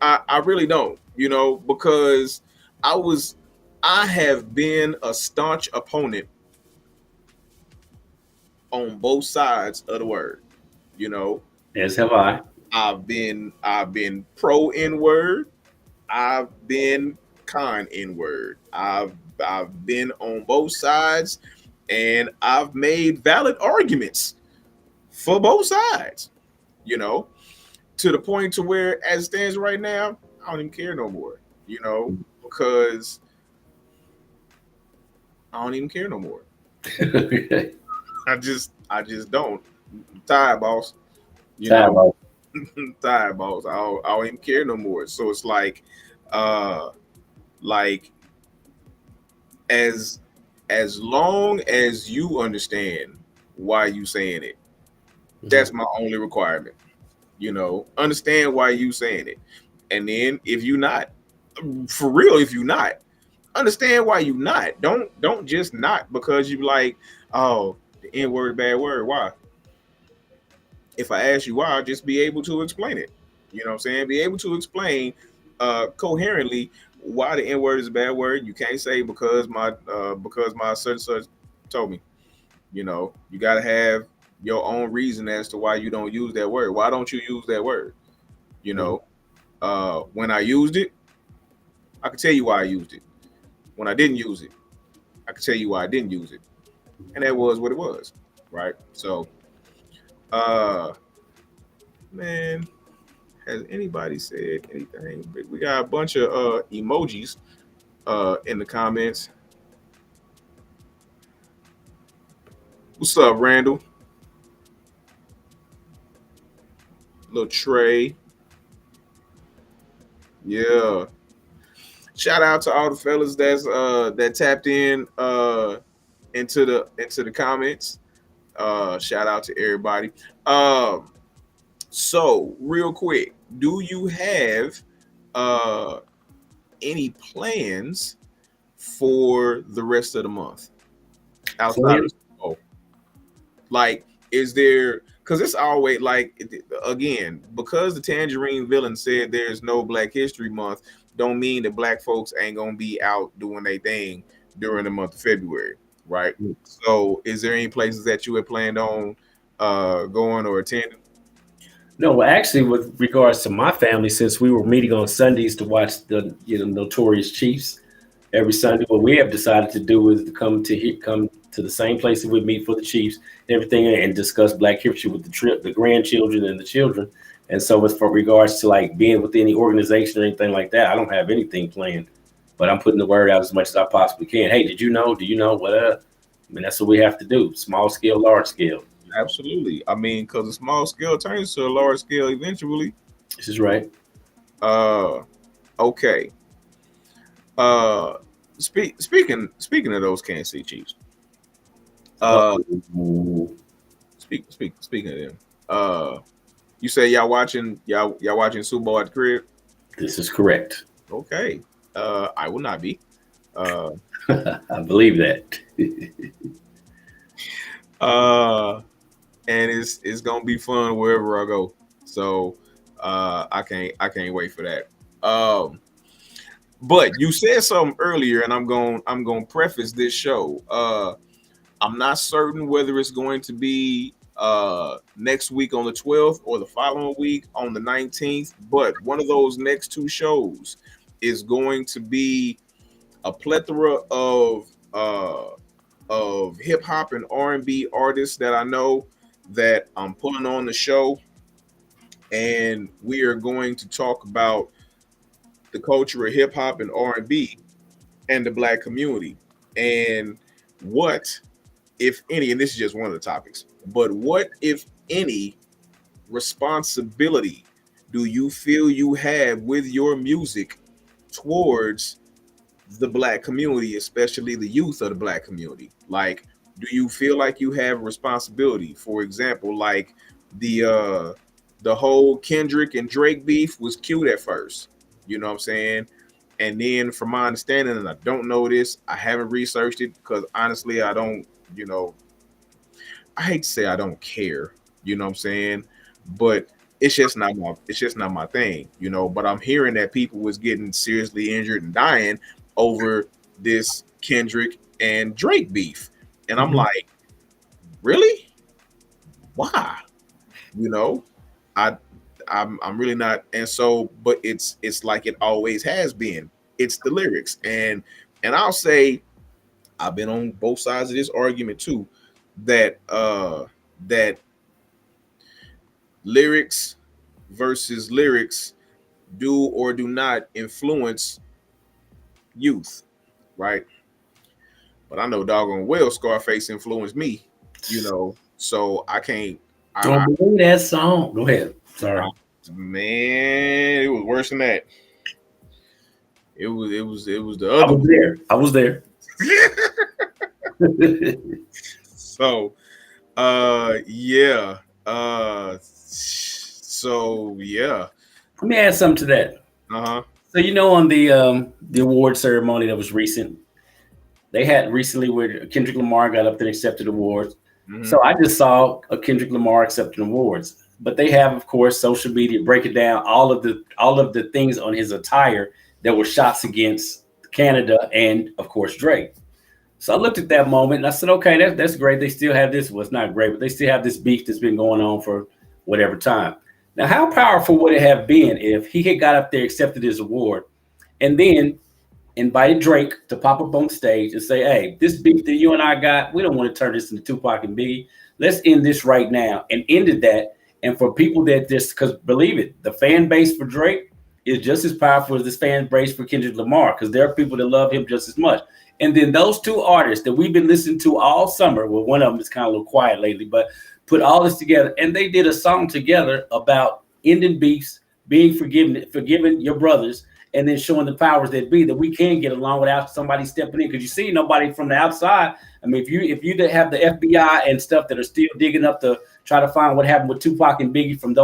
I really don't. Because I was I have been a staunch opponent on both sides of the word. You know, As have I. I've been pro N word. I've been con N word. I've been on both sides, and I've made valid arguments for both sides. You know, to the point to where, as it stands right now, I don't even care no more. Because I don't even care no more. I just don't. I'm tired, boss. You Time know, out. tired, boss. I don't even care no more. So it's uh, like as as long as you understand why you saying it, Mhm. that's my only requirement. Understand why you saying it, and then if you not for real, if you not understand why you not, don't just not because you like, oh, the N word, bad word. Why? If I ask you why, I'll just be able to explain it. You know what I'm saying? Be able to explain coherently why the N word is a bad word. You can't say because my such and such told me. You got to have your own reason as to why you don't use that word. Why don't you use that word? You Mhm. know, when I used it, I could tell you why I used it. When I didn't use it, I could tell you why I didn't use it, and that was what it was, right? So, uh, man, has anybody said anything? We got a bunch of emojis in the comments. What's up, Randall? Little Trey. Yeah. Shout out to all the fellas that tapped in into the comments. Shout out to everybody. Um so real quick, do you have uh any plans for the rest of the month outside of Plan? the Super Bowl? Like, is there, because it's always like, again, because the Tangerine villain said there's no Black History Month, don't mean that black folks ain't gonna be out doing their thing during the month of February, right? So, is there any places that you had planned on going or attending? No, well, actually, with regards to my family, since we were meeting on Sundays to watch the Notorious Chiefs every Sunday, what we have decided to do is to come to the same place that we meet for the Chiefs and everything, and discuss Black history with the grandchildren and the children. And so, with for regards to like being with any organization or anything like that, I don't have anything planned, but I'm putting the word out as much as I possibly can. Hey, did you know? Do you know what? I mean, that's what we have to do: small scale, large scale. Absolutely. I mean, because a small scale turns to a large scale eventually. This is right. Uh, okay. Uh, speaking of those Kansas City Chiefs. Uh, Uh-oh. speaking of them. You say y'all watching Super Bowl at the crib? This is correct. Okay. I will not be. Uh, I believe that. and it's gonna be fun wherever I go. So, I can't wait for that. But you said something earlier, and I'm gonna preface this show. I'm not certain whether it's going to be next week on the 12th or the following week on the 19th, but one of those next two shows is going to be a plethora of hip hop and R&B artists that I know that I'm pulling on the show, and we are going to talk about the culture of hip hop and R&B and the black community, and what, if any, and this is just one of the topics, but what, if any, responsibility do you feel you have with your music towards the black community, especially the youth of the black community? Like, do you feel like you have a responsibility? For example, like the the whole Kendrick and Drake beef was cute at first, you know what I'm saying? And then from my understanding, and I don't know this, I haven't researched it because honestly, I don't, you know, I hate to say I don't care, you know what I'm saying? But it's just not my thing, you know. But I'm hearing that people was getting seriously injured and dying over this Kendrick and Drake beef. And I'm Mhm. like, really? Why? You know, I I'm really not. And so, but it's like it always has been. It's the lyrics. And I'll say I've been on both sides of this argument too, that that lyrics versus lyrics do or do not influence youth, right? But I know doggone well Scarface influenced me, you know. So I can't. Don't I, believe that song. Go ahead. I Sorry. man, it was worse than that. It was the I other was one. there. I was there. So yeah. So yeah. Let me add something to that. Uh-huh. So on the award ceremony that was recent, they had recently where Kendrick Lamar got up there and accepted awards. Hmm. So I just saw a Kendrick Lamar accepting awards. But they have, of course, social media breaking down all of the things on his attire that were shots against Canada and of course Drake. So I looked at that moment and I said, okay, that's great. They still have this. Well, it's not great, but they still have this beef that's been going on for whatever time. Now, how powerful would it have been if he had got up there, accepted his award, and then invited Drake to pop up on stage and say, hey, this beef that you and I got, we don't want to turn this into Tupac and Biggie. Let's end this right now, and ended that. And for people that just, because believe it, the fan base for Drake is just as powerful as this fan base for Kendrick Lamar, because there are people that love him just as much. And then those two artists that we've been listening to all summer, well, one of them is kind of a little quiet lately, but put all this together, and they did a song together about ending beefs, being forgiving your brothers, and then showing the powers that be that we can get along without somebody stepping in. Because you see nobody from the outside. I mean, if you have the FBI and stuff that are still digging up to try to find what happened with Tupac and Biggie from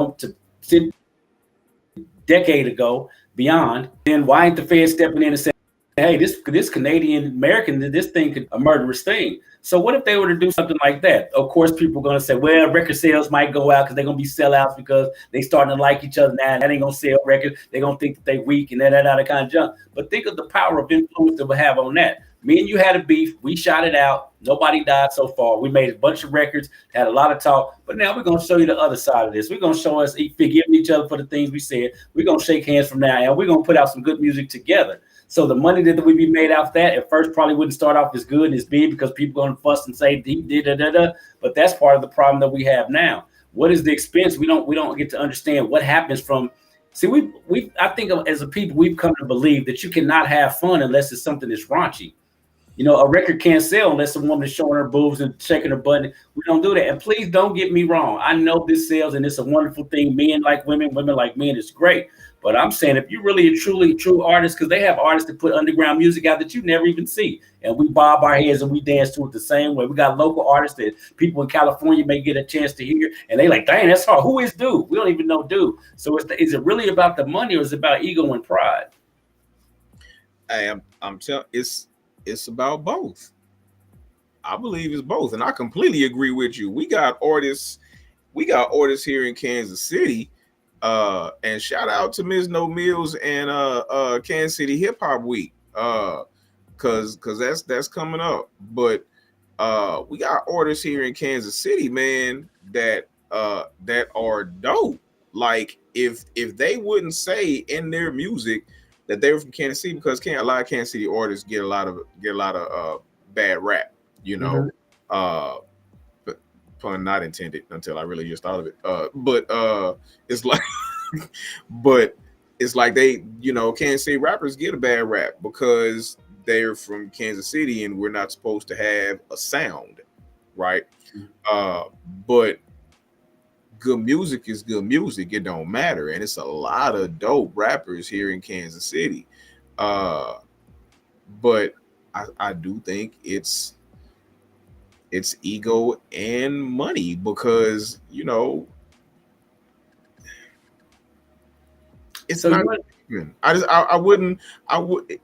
decade ago beyond, then why ain't the feds stepping in and saying, hey, this Canadian American, this thing could a murderous thing. So what if they were to do something like that? Of course, people are going to say, well, record sales might go out because they're going to be sellouts because they starting to like each other now. And that ain't going to sell records. They're going to think that they weak and that kind of junk. But think of the power of influence that we have on that. Me and you had a beef. We shot it out. Nobody died so far. We made a bunch of records, had a lot of talk. But now we're going to show you the other side of this. We're going to show us forgiving each other for the things we said. We're going to shake hands from now on. We're going to put out some good music together. So the money that we be made off that at first probably wouldn't start off as good and as big because people going to fuss and say he did da. But that's part of the problem that we have now. What is the expense? We don't get to understand what happens from. See, I think as a people we've come to believe that you cannot have fun unless it's something that's raunchy. You know, a record can't sell unless a woman is showing her boobs and shaking her butt. We don't do that. And please don't get me wrong. I know this sells and it's a wonderful thing. Men like women, women like men. It's great. But I'm saying if you're really a truly true artist, because they have artists that put underground music out that you never even see. And we bob our heads and we dance to it the same way. We got local artists that people in California may get a chance to hear. And they like, dang, that's hard. Who is Dude? We don't even know Dude. So is it really about the money or is it about ego and pride? I'm telling it's about both. I believe it's both, and I completely agree with you. We got artists here in Kansas City, and shout out to Ms. No Mills and Kansas City Hip Hop Week, cause that's coming up. But we got artists here in Kansas City, man, that are dope. Like if they wouldn't say in their music that they were from Kansas City, because a lot of Kansas City artists get a lot of bad rap, you know. Mm-hmm. But pun not intended until I really just thought of it. But it's like they, you know, Kansas City rappers get a bad rap because they're from Kansas City and we're not supposed to have a sound, right? Mm-hmm. But good music is good music. It don't matter. And it's a lot of dope rappers here in Kansas City. But I do think it's ego and money because, you know, it's not. I would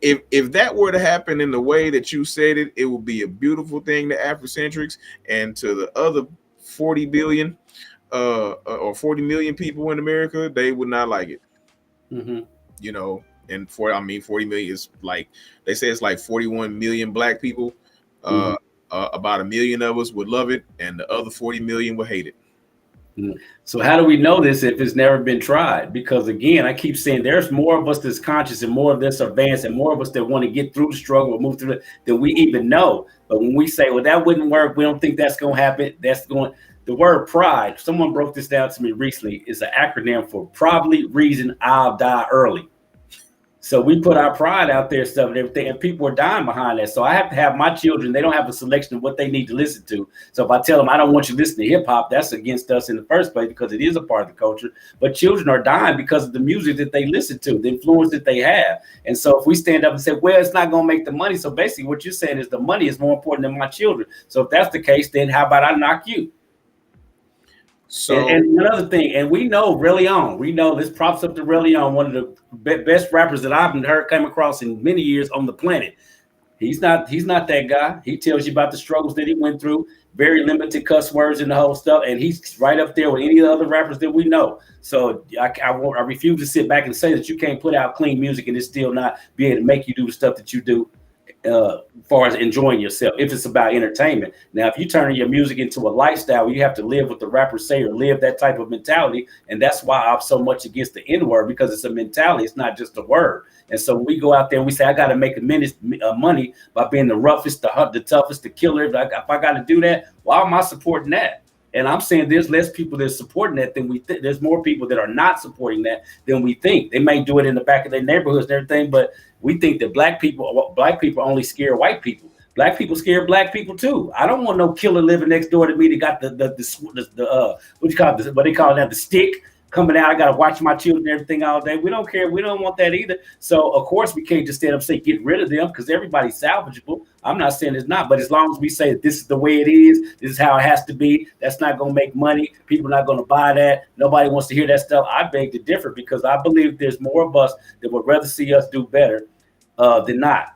if that were to happen in the way that you said it, it would be a beautiful thing to Afrocentrics and to the other 40 billion or 40 million people in America. They would not like it. Mm-hmm. You know, and 40 million is like, they say it's like 41 million black people. Mm-hmm. About 1 million of us would love it, and the other 40 million would hate it. So how do we know this if it's never been tried? Because again, I keep saying there's more of us that's conscious and more of this advanced and more of us that want to get through the struggle or move through it than we even know. But when we say, well, that wouldn't work, we don't think that's going to happen. The word pride, someone broke this down to me recently, is an acronym for probably reason I'll die early. So we put our pride out there, stuff and everything, and people are dying behind that. So I have to have my children, they don't have a selection of what they need to listen to. So if I tell them I don't want you to listen to hip hop, that's against us in the first place because it is a part of the culture. But children are dying because of the music that they listen to, the influence that they have. And so if we stand up and say, well, it's not going to make the money. So basically what you're saying is the money is more important than my children. So if that's the case, then how about I knock you? So, and another thing, and we know this props up to Ray Leon, one of the best rappers that I've came across in many years on the planet. He's not that guy. He tells you about the struggles that he went through, very limited cuss words and the whole stuff, and he's right up there with any of the other rappers that we know. So I refuse to sit back and say that you can't put out clean music and it still not be able to make you do the stuff that you do. As far as enjoying yourself, if it's about entertainment. Now, if you turn your music into a lifestyle, you have to live what the rappers say or live that type of mentality. And that's why I'm so much against the N-word, because it's a mentality. It's not just a word. And so when we go out there and we say, I got to make a minute money by being the roughest, the toughest, the killer. If I got to do that, why am I supporting that? And I'm saying there's less people that are supporting that than we think. There's more people that are not supporting that than we think. They may do it in the back of their neighborhoods and everything, but we think that black people only scare white people. Black people scare black people too. I don't want no killer living next door to me that got the what you call it, what they call that, the stick coming out. I gotta watch my children and everything all day. We don't care. We don't want that either. So of course we can't just stand up and say get rid of them because everybody's salvageable. I'm not saying it's not, but as long as we say that this is the way it is, this is how it has to be, that's not gonna make money. People are not gonna buy that. Nobody wants to hear that stuff. I beg to differ because I believe there's more of us that would rather see us do better than not.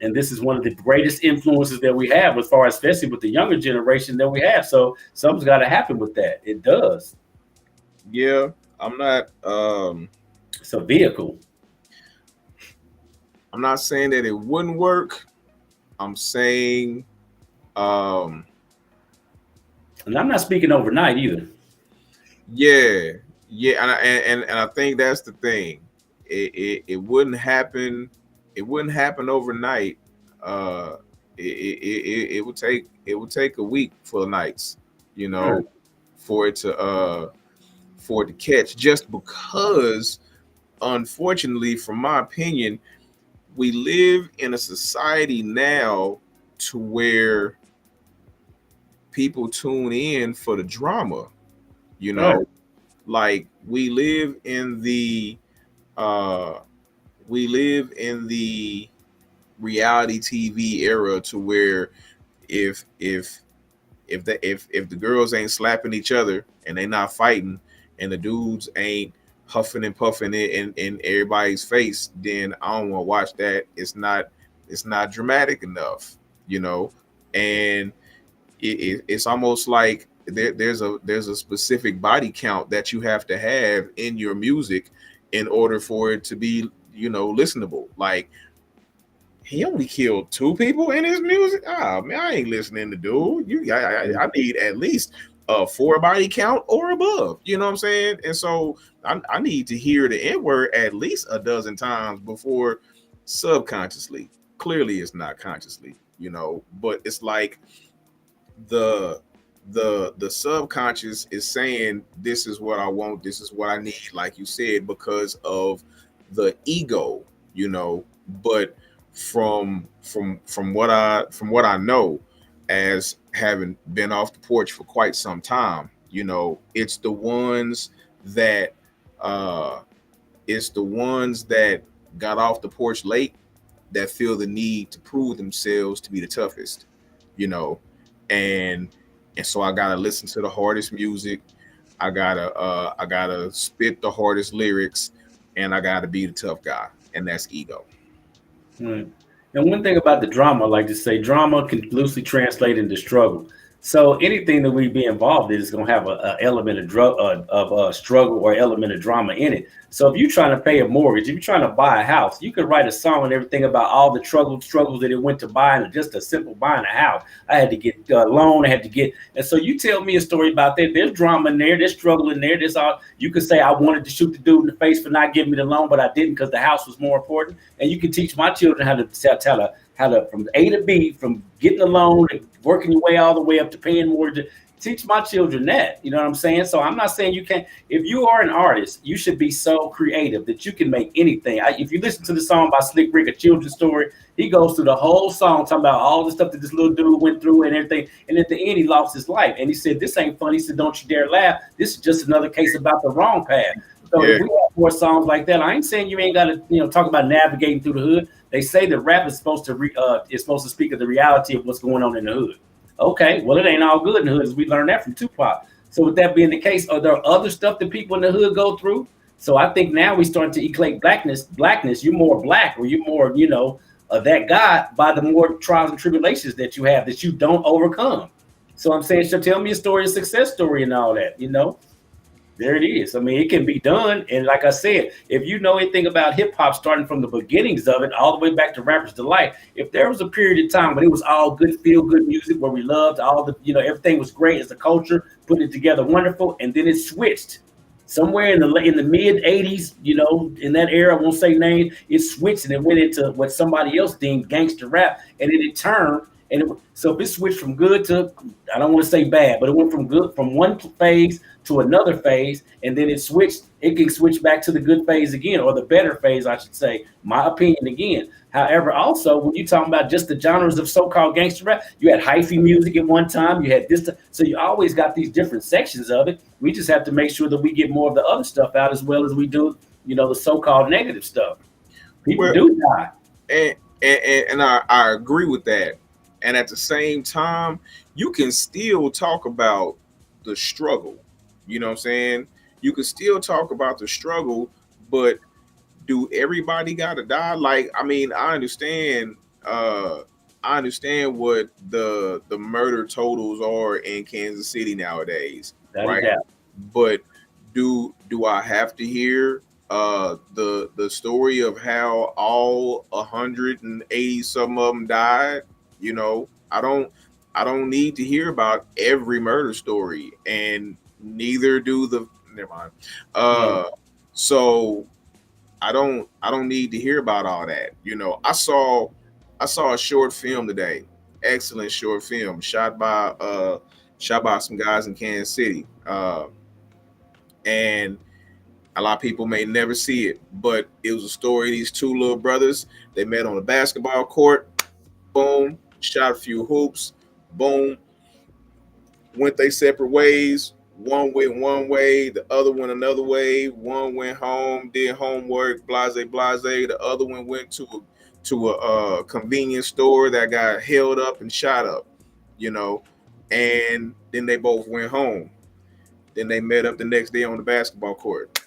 And this is one of the greatest influences that we have as far as especially with the younger generation that we have. So something's got to happen with that. It does. Yeah, I'm not. It's a vehicle. I'm not saying that it wouldn't work. I'm saying, and I'm not speaking overnight either. Yeah, and I think that's the thing. It wouldn't happen. It wouldn't happen overnight. It would take a week for the nights, you know, Right. for it to catch. Just because, unfortunately, from my opinion, we live in a society now to where people tune in for the drama. You know, Right. like uh we live in the reality TV era to where if the girls ain't slapping each other and they not fighting and the dudes ain't huffing and puffing it in everybody's face, then I don't want to watch that. It's not dramatic enough, you know. And it's almost like there's a specific body count that you have to have in your music in order for it to be, listenable. Like, he only killed two people in his music. Ah, man, I ain't listening to dude. I need at least a 4 body count or above. You know what I'm saying? And so I need to hear the N word at least a dozen times before subconsciously. Clearly, it's not consciously, but it's like the the subconscious is saying this is what I want, this is what I need, like you said, because of the ego, but from what I know, as having been off the porch for quite some time, it's the ones that uh it's the ones that got off the porch late that feel the need to prove themselves to be the toughest, you know, and so I gotta listen to the hardest music. I gotta spit the hardest lyrics, and I gotta be the tough guy, and that's ego. Right. And one thing about the drama, I like to say, drama can loosely translate into struggle. So anything that we be involved in is going to have a element of struggle or element of drama in it. So if you're trying to pay a mortgage, if you're trying to buy a house, you could write a song and everything about all the struggles that it went to buying just a simple buying a house. I had to get a loan, I had to get, and so you tell me a story about that. There's drama in there, there's struggle in there. There's all you could say. I wanted to shoot the dude in the face for not giving me the loan, but I didn't because the house was more important. And you can teach my children how to from A to B, from getting a loan and working your way all the way up to paying mortgage. Teach my children that. You know what I'm saying? So I'm not saying you can't. If you are an artist, you should be so creative that you can make anything. If you listen to the song by Slick Rick, A Children's Story, he goes through the whole song talking about all the stuff that this little dude went through and everything. And at the end, he lost his life. And he said, "This ain't funny." He said, "Don't you dare laugh. This is just another case about the wrong path." So Yeah, if we have more songs like that, I ain't saying you ain't got to, talk about navigating through the hood. They say that rap is supposed to speak of the reality of what's going on in the hood. Okay, well, it ain't all good in the hood, as we learned that from Tupac. So with that being the case, are there other stuff that people in the hood go through? So I think now we starting to equate blackness. You're more black, or you're more, that guy by the more trials and tribulations that you have that you don't overcome. So I'm saying, so tell me a story, a success story, and all that. There it is. I mean, it can be done. And like I said, if you know anything about hip hop, starting from the beginnings of it all the way back to Rapper's Delight, if there was a period of time when it was all good, feel good music, where we loved all the, everything was great as a culture, putting it together wonderful, and then it switched somewhere in the mid '80s, in that era, I won't say names, it switched and it went into what somebody else deemed gangster rap, and then it turned. So if it switched from good to, I don't want to say bad, but it went from good from one phase to another phase, and then it can switch back to the good phase again, or the better phase, I should say. My opinion again. However, also when you're talking about just the genres of so-called gangster rap, you had hyphy music at one time, you had this, so you always got these different sections of it. We just have to make sure that we get more of the other stuff out as well as we do, the so-called negative stuff. People Well, do die. and I agree with that. And at the same time, you can still talk about the struggle. You know what I'm saying? You can still talk about the struggle, but do everybody gotta die? Like, I mean, I understand what the murder totals are in Kansas City nowadays, That is right? that. But do I have to hear the story of how all 180 some of them died? You know, I don't need to hear about every murder story, and neither do the never mind. Right. So I don't need to hear about all that. You know, I saw a short film today. Excellent short film shot by some guys in Kansas City. And a lot of people may never see it, but it was a story of these two little brothers. They met on a basketball court. Boom, shot a few hoops. Boom, went their separate ways. One went one way, the other went another way. One went home, did homework, blase blase. The other one went to a convenience store that got held up and shot up, you know. And then they both went home. Then they met up the next day on the basketball court,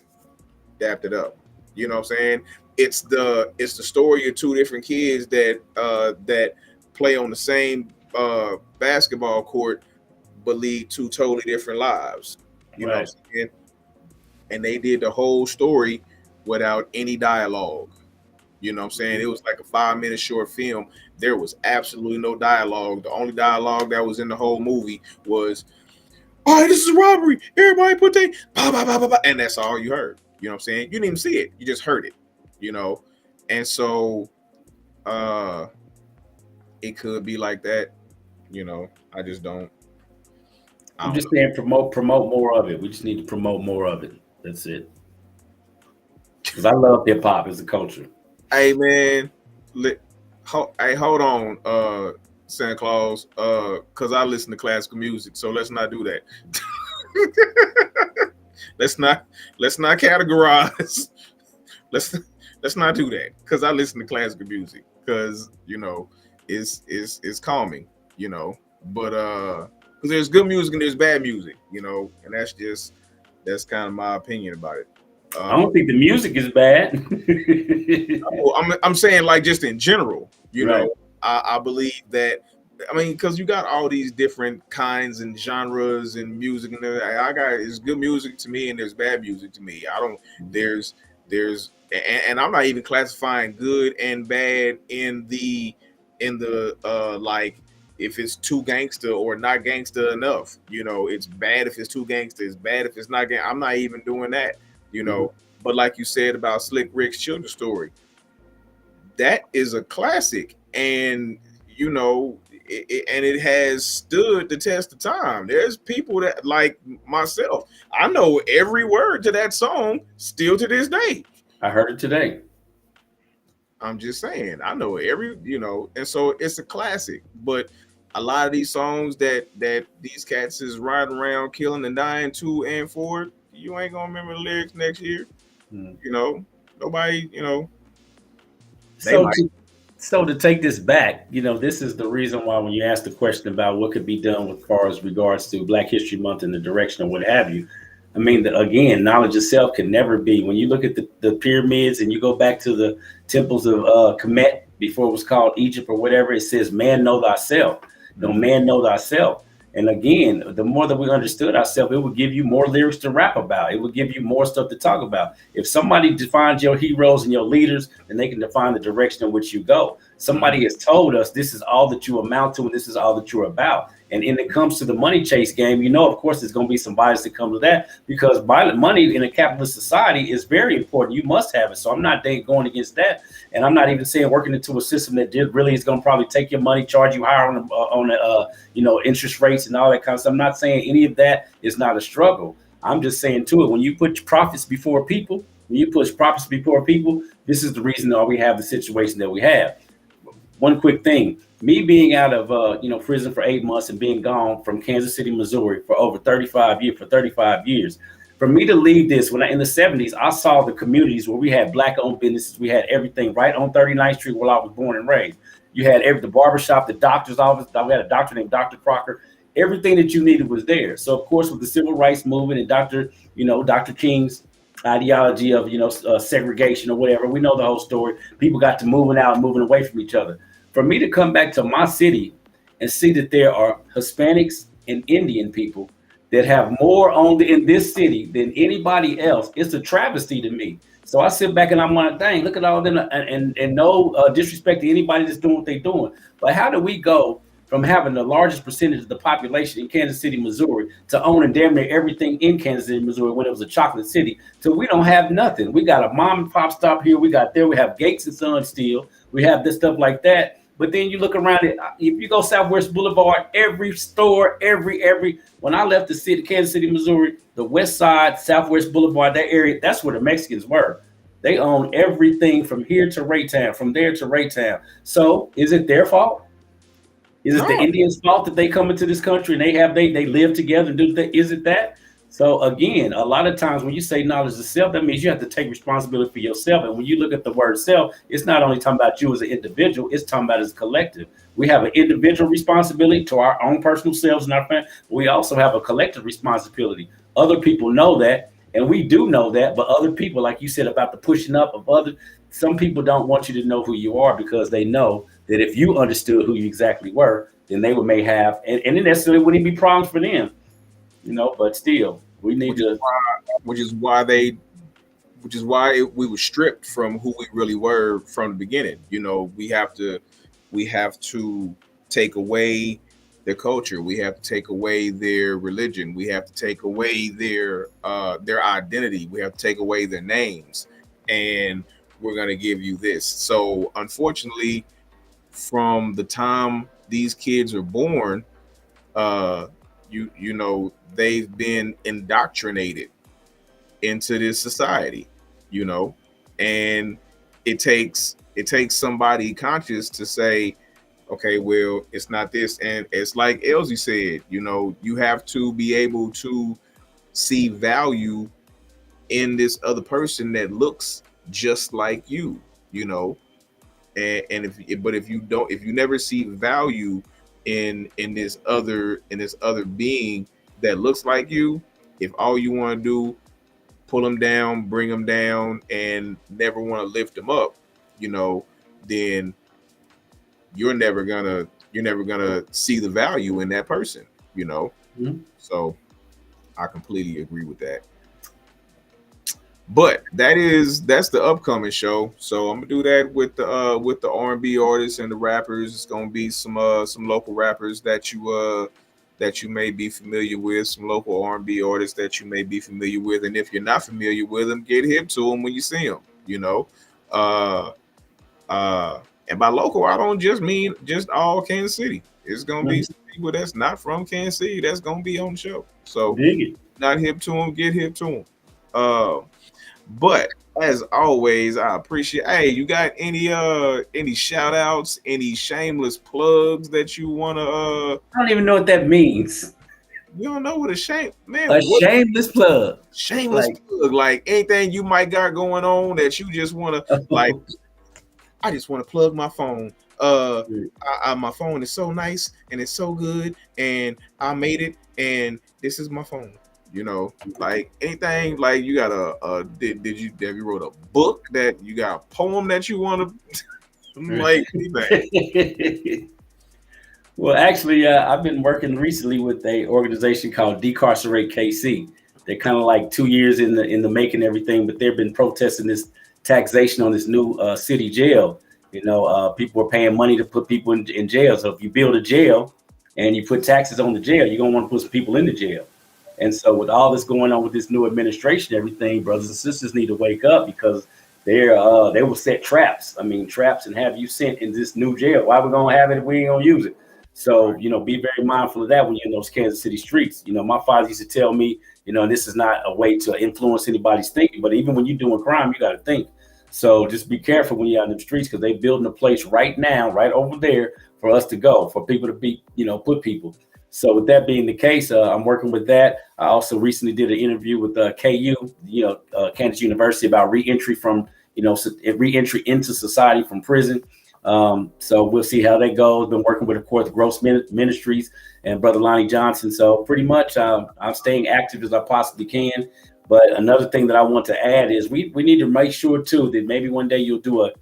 dapped it up. You know what I'm saying? It's the story of two different kids that play on the same basketball court but lead two totally different lives. You know what Right. I'm saying? And they did the whole story without any dialogue. You know what I'm saying? It was like a 5 minute short film. There was absolutely no dialogue. The only dialogue that was in the whole movie was, "All right, this is robbery. Everybody put they bah, bah, bah, bah, bah," and that's all you heard. You know what I'm saying? You didn't even see it. You just heard it. You know, and so uh, it could be like that. You know, I just don't. I I'm don't just know. saying promote more of it. We just need to promote more of it. That's it. Because I love hip hop as a culture. Hey man, hey, hold on, Santa Claus, because I listen to classical music, so let's not do that. let's not let's not categorize. let's let's not do that because I listen to classical music because it's calming, But because there's good music and there's bad music, and that's kind of my opinion about it. I don't think the music is bad. I'm saying like just in general, Right. I believe that. I mean, because you got all these different kinds and genres and music, and I got it's good music to me, and there's bad music to me. I don't there's, and I'm not even classifying good and bad in the like if it's too gangster or not gangster enough. It's bad if it's too gangster. It's bad if it's not. I'm not even doing that. You Mhm. know, but like you said about Slick Rick's children's story, that is a classic, and it has stood the test of time. There's people that like myself. I know every word to that song still to this day. I heard it today. I'm just saying, I know and so it's a classic. But a lot of these songs that these cats is riding around killing and dying to and for, you ain't gonna remember the lyrics next year. Mm. You know, nobody. They So might. to so to take this back, this is the reason why when you ask the question about what could be done with far as regards to Black History Month and the direction or what have you. I mean, again, knowledge itself can never be. When you look at the pyramids and you go back to the temples of Kemet before it was called Egypt or whatever, it says, "Man, know thyself." Man, know thyself. And again, the more that we understood ourselves, it would give you more lyrics to rap about. It would give you more stuff to talk about. If somebody defines your heroes and your leaders, then they can define the direction in which you go. Somebody has told us this is all that you amount to and this is all that you're about. And when it comes to the money chase game, of course, there's going to be some bias that comes with that because violent money in a capitalist society is very important. You must have it. So I'm not going against that. And I'm not even saying working into a system that really is going to probably take your money, charge you higher on the interest rates and all that kind of stuff. I'm not saying any of that is not a struggle. I'm just saying to it, when you put profits before people, this is the reason why we have the situation that we have. One quick thing, me being out of prison for 8 months and being gone from Kansas City, Missouri for over 35 years. For me to leave this, in the 70s, I saw the communities where we had Black-owned businesses. We had everything right on 39th Street where I was born and raised. You had the barbershop, the doctor's office. We had a doctor named Dr. Crocker. Everything that you needed was there. So, of course, with the civil rights movement and Dr. King's ideology of segregation or whatever, we know the whole story. People got to moving out and moving away from each other. For me to come back to my city and see that there are Hispanics and Indian people that have more in this city than anybody else, it's a travesty to me. So I sit back and I'm like, dang, look at all of them, and no disrespect to anybody that's doing what they're doing. But how do we go from having the largest percentage of the population in Kansas City, Missouri, to owning damn near everything in Kansas City, Missouri, when it was a chocolate city, so we don't have nothing? We got a mom and pop stop here. We have Gates and Sons still. We have this stuff like that. But then you look around it, if you go Southwest Boulevard, every store, when I left the city, Kansas City, Missouri, the West Side, Southwest Boulevard, that area, that's where the Mexicans were. They own everything from here to Raytown, from there to Raytown. So is it their fault? Is it the Indians' fault that they come into this country and they live together and do that? Is it that? So again, a lot of times when you say knowledge of self, that means you have to take responsibility for yourself. And when you look at the word self, it's not only talking about you as an individual, it's talking about as a collective. We have an individual responsibility to our own personal selves and our family. We also have a collective responsibility. Other people know that, and we do know that, but other people, like you said about the pushing up of others, some people don't want you to know who you are because they know that if you understood who you exactly were, then they may have, and it necessarily wouldn't be problems for them, but still, we need which is why we were stripped from who we really were from the beginning. We have to take away their culture. We have to take away their religion. We have to take away their identity. We have to take away their names, and we're going to give you this. So unfortunately, from the time these kids are born, they've been indoctrinated into this society, and it takes somebody conscious to say, okay, well, it's not this. And it's like Elsie said, you have to be able to see value in this other person that looks just like you, and if you never see value in this other being that looks like you, if all you want to do, pull them down, bring them down, and never want to lift them up, then you're never gonna see the value in that person, Mm-hmm. So I completely agree with that. But that's the upcoming show. So I'm gonna do that with the R&B artists and the rappers. It's gonna be some local rappers that you may be familiar with, some local R&B artists that you may be familiar with, and if you're not familiar with them, get hip to them when you see them. And by local, I don't just mean just all Kansas City. It's gonna be some people that's not from Kansas City that's gonna be on the show. So not hip to them, get hip to them. But as always, I appreciate. Hey, you got any shout outs, any shameless plugs that you wanna? I don't even know what that means. You don't know what a shameless plug. Shameless plug, like anything you might got going on that you just wanna like. I just want to plug my phone. My phone is so nice and it's so good, and I made it, and this is my phone. Like anything, like you got have you wrote a book, that you got a poem that you want to like anything? Well, actually, I've been working recently with a organization called Decarcerate KC. They're kind of like 2 years in the making, everything, but they've been protesting this taxation on this new city jail. People are paying money to put people in jail. So if you build a jail, and you put taxes on the jail, you're gonna want to put some people in the jail. And so with all this going on with this new administration, everything, brothers and sisters need to wake up because they will set traps. I mean, traps and have you sent in this new jail. Why we gonna have it if we ain't gonna use it? So, be very mindful of that when you're in those Kansas City streets. My father used to tell me, and this is not a way to influence anybody's thinking, but even when you're doing crime, you got to think. So just be careful when you're out in the streets because they're building a place right now, right over there for us to go, for people to be, put people. So with that being the case, I'm working with that. I also recently did an interview with KU, Kansas University, about reentry from, reentry into society from prison. So we'll see how that goes. Been working with, of course, Gross Ministries and Brother Lonnie Johnson. So pretty much I'm staying active as I possibly can. But another thing that I want to add is we need to make sure, too, that maybe one day you'll do a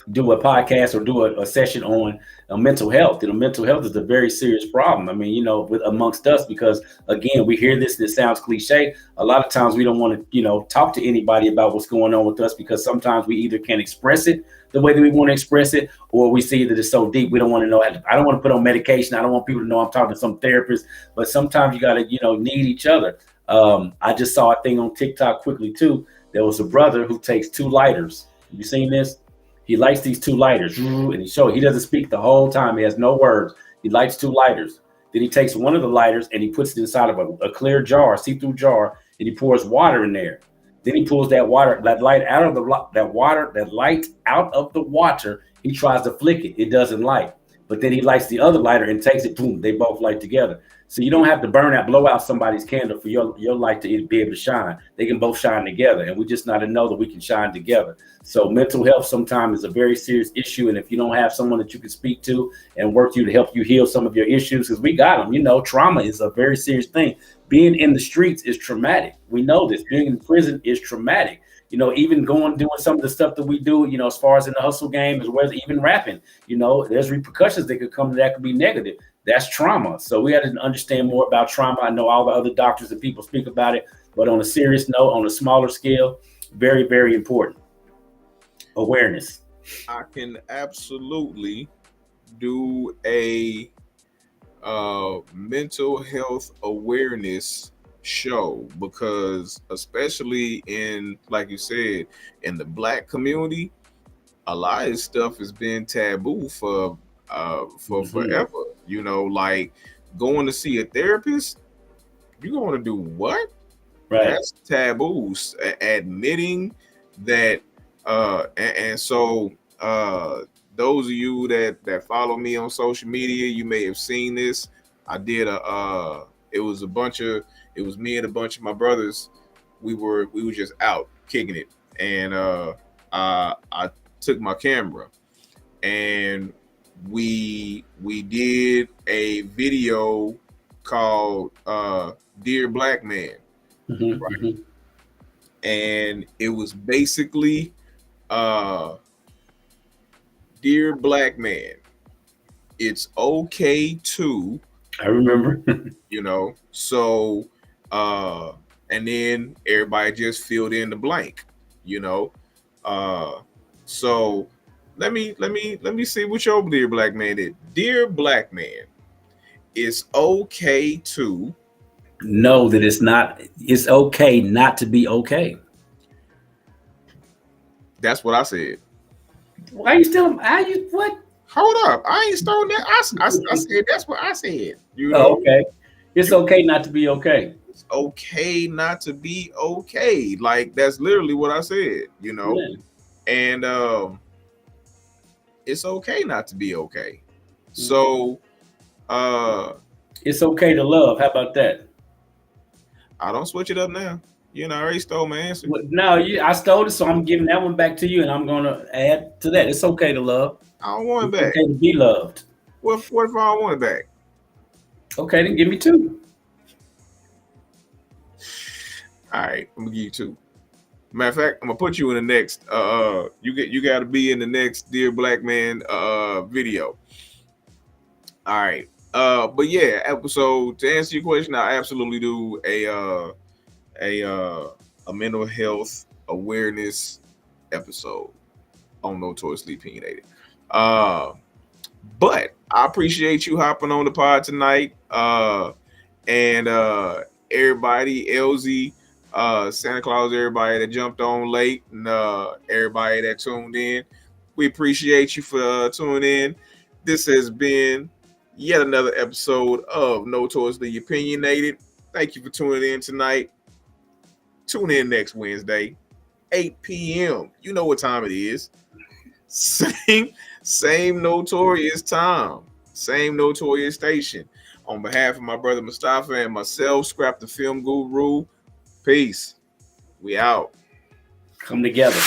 podcast or do a session on mental health. Mental health is a very serious problem. I mean, with amongst us, because again, we hear this and it sounds cliche. A lot of times we don't want to, talk to anybody about what's going on with us because sometimes we either can't express it the way that we want to express it, or we see that it's so deep. We don't want to know. I don't want to put on medication. I don't want people to know I'm talking to some therapist, but sometimes you got to, need each other. I just saw a thing on TikTok quickly too. There was a brother who takes 2 lighters. Have you seen this? He lights these 2 lighters, and he doesn't speak the whole time. He has no words. He lights 2 lighters. Then he takes one of the lighters and he puts it inside of a clear jar, see-through jar, and he pours water in there. Then he pulls that light out of the water. He tries to flick it. It doesn't light. But then he lights the other lighter and takes it. Boom! They both light together. So you don't have to blow out somebody's candle for your light to be able to shine. They can both shine together, and we just not to know that we can shine together. So mental health sometimes is a very serious issue, and if you don't have someone that you can speak to and work to help you heal some of your issues, because we got them. Trauma is a very serious thing. Being in the streets is traumatic. We know this. Being in prison is traumatic. Even doing some of the stuff that we do, as far as in the hustle game, as well as even rapping, there's repercussions that could come that could be negative. That's trauma. So we had to understand more about trauma. I know all the other doctors and people speak about it, but on a serious note, on a smaller scale, very, very important. Awareness. I can absolutely do a mental health awareness show because especially in, like you said, in the Black community, a lot of this stuff has been taboo for forever. Like going to see a therapist, you're going to do what? Right. That's taboo. Admitting that and so those of you that follow me on social media, you may have seen this. I did it was me and a bunch of my brothers. We were just out kicking it, and I took my camera and we did a video called Dear Black Man. Mm-hmm, Right. mm-hmm. And it was basically Dear Black Man, it's okay to, I remember. So and then everybody just filled in the blank, so let me see what your Dear Black Man is. Dear Black Man, it's okay to know that it's okay not to be okay. That's what I said. Why are you still? What? Hold up, I ain't stolen that. I said that's what I said. Oh, okay. It's okay not to be okay. It's okay not to be okay. Like that's literally what I said. Yeah. And it's okay not to be okay. So it's okay to love. How about that? I don't switch it up now. I already stole my answer. No, I stole it, so I'm giving that one back to you, and I'm gonna add to that. It's okay to love. I don't want it back. It's okay to be loved. What if I don't want it back? Okay, then give me 2. All right, I'm gonna give you 2. Matter of fact, I'm gonna put you in the next. You got to be in the next Dear Black Man video. All right. But yeah, episode to answer your question, I absolutely do a mental health awareness episode on Notoriously Opinionated. But I appreciate you hopping on the pod tonight. And everybody, LZ, Santa Claus, everybody that jumped on late, and everybody that tuned in. We appreciate you for tuning in. This has been yet another episode of Notoriously Opinionated. Thank you for tuning in tonight. Tune in next Wednesday, 8 p.m. You know what time it is. Same notorious time, same notorious station. On behalf of my brother Mustafa and myself, Scrap the Film Guru, peace. We out. Come together.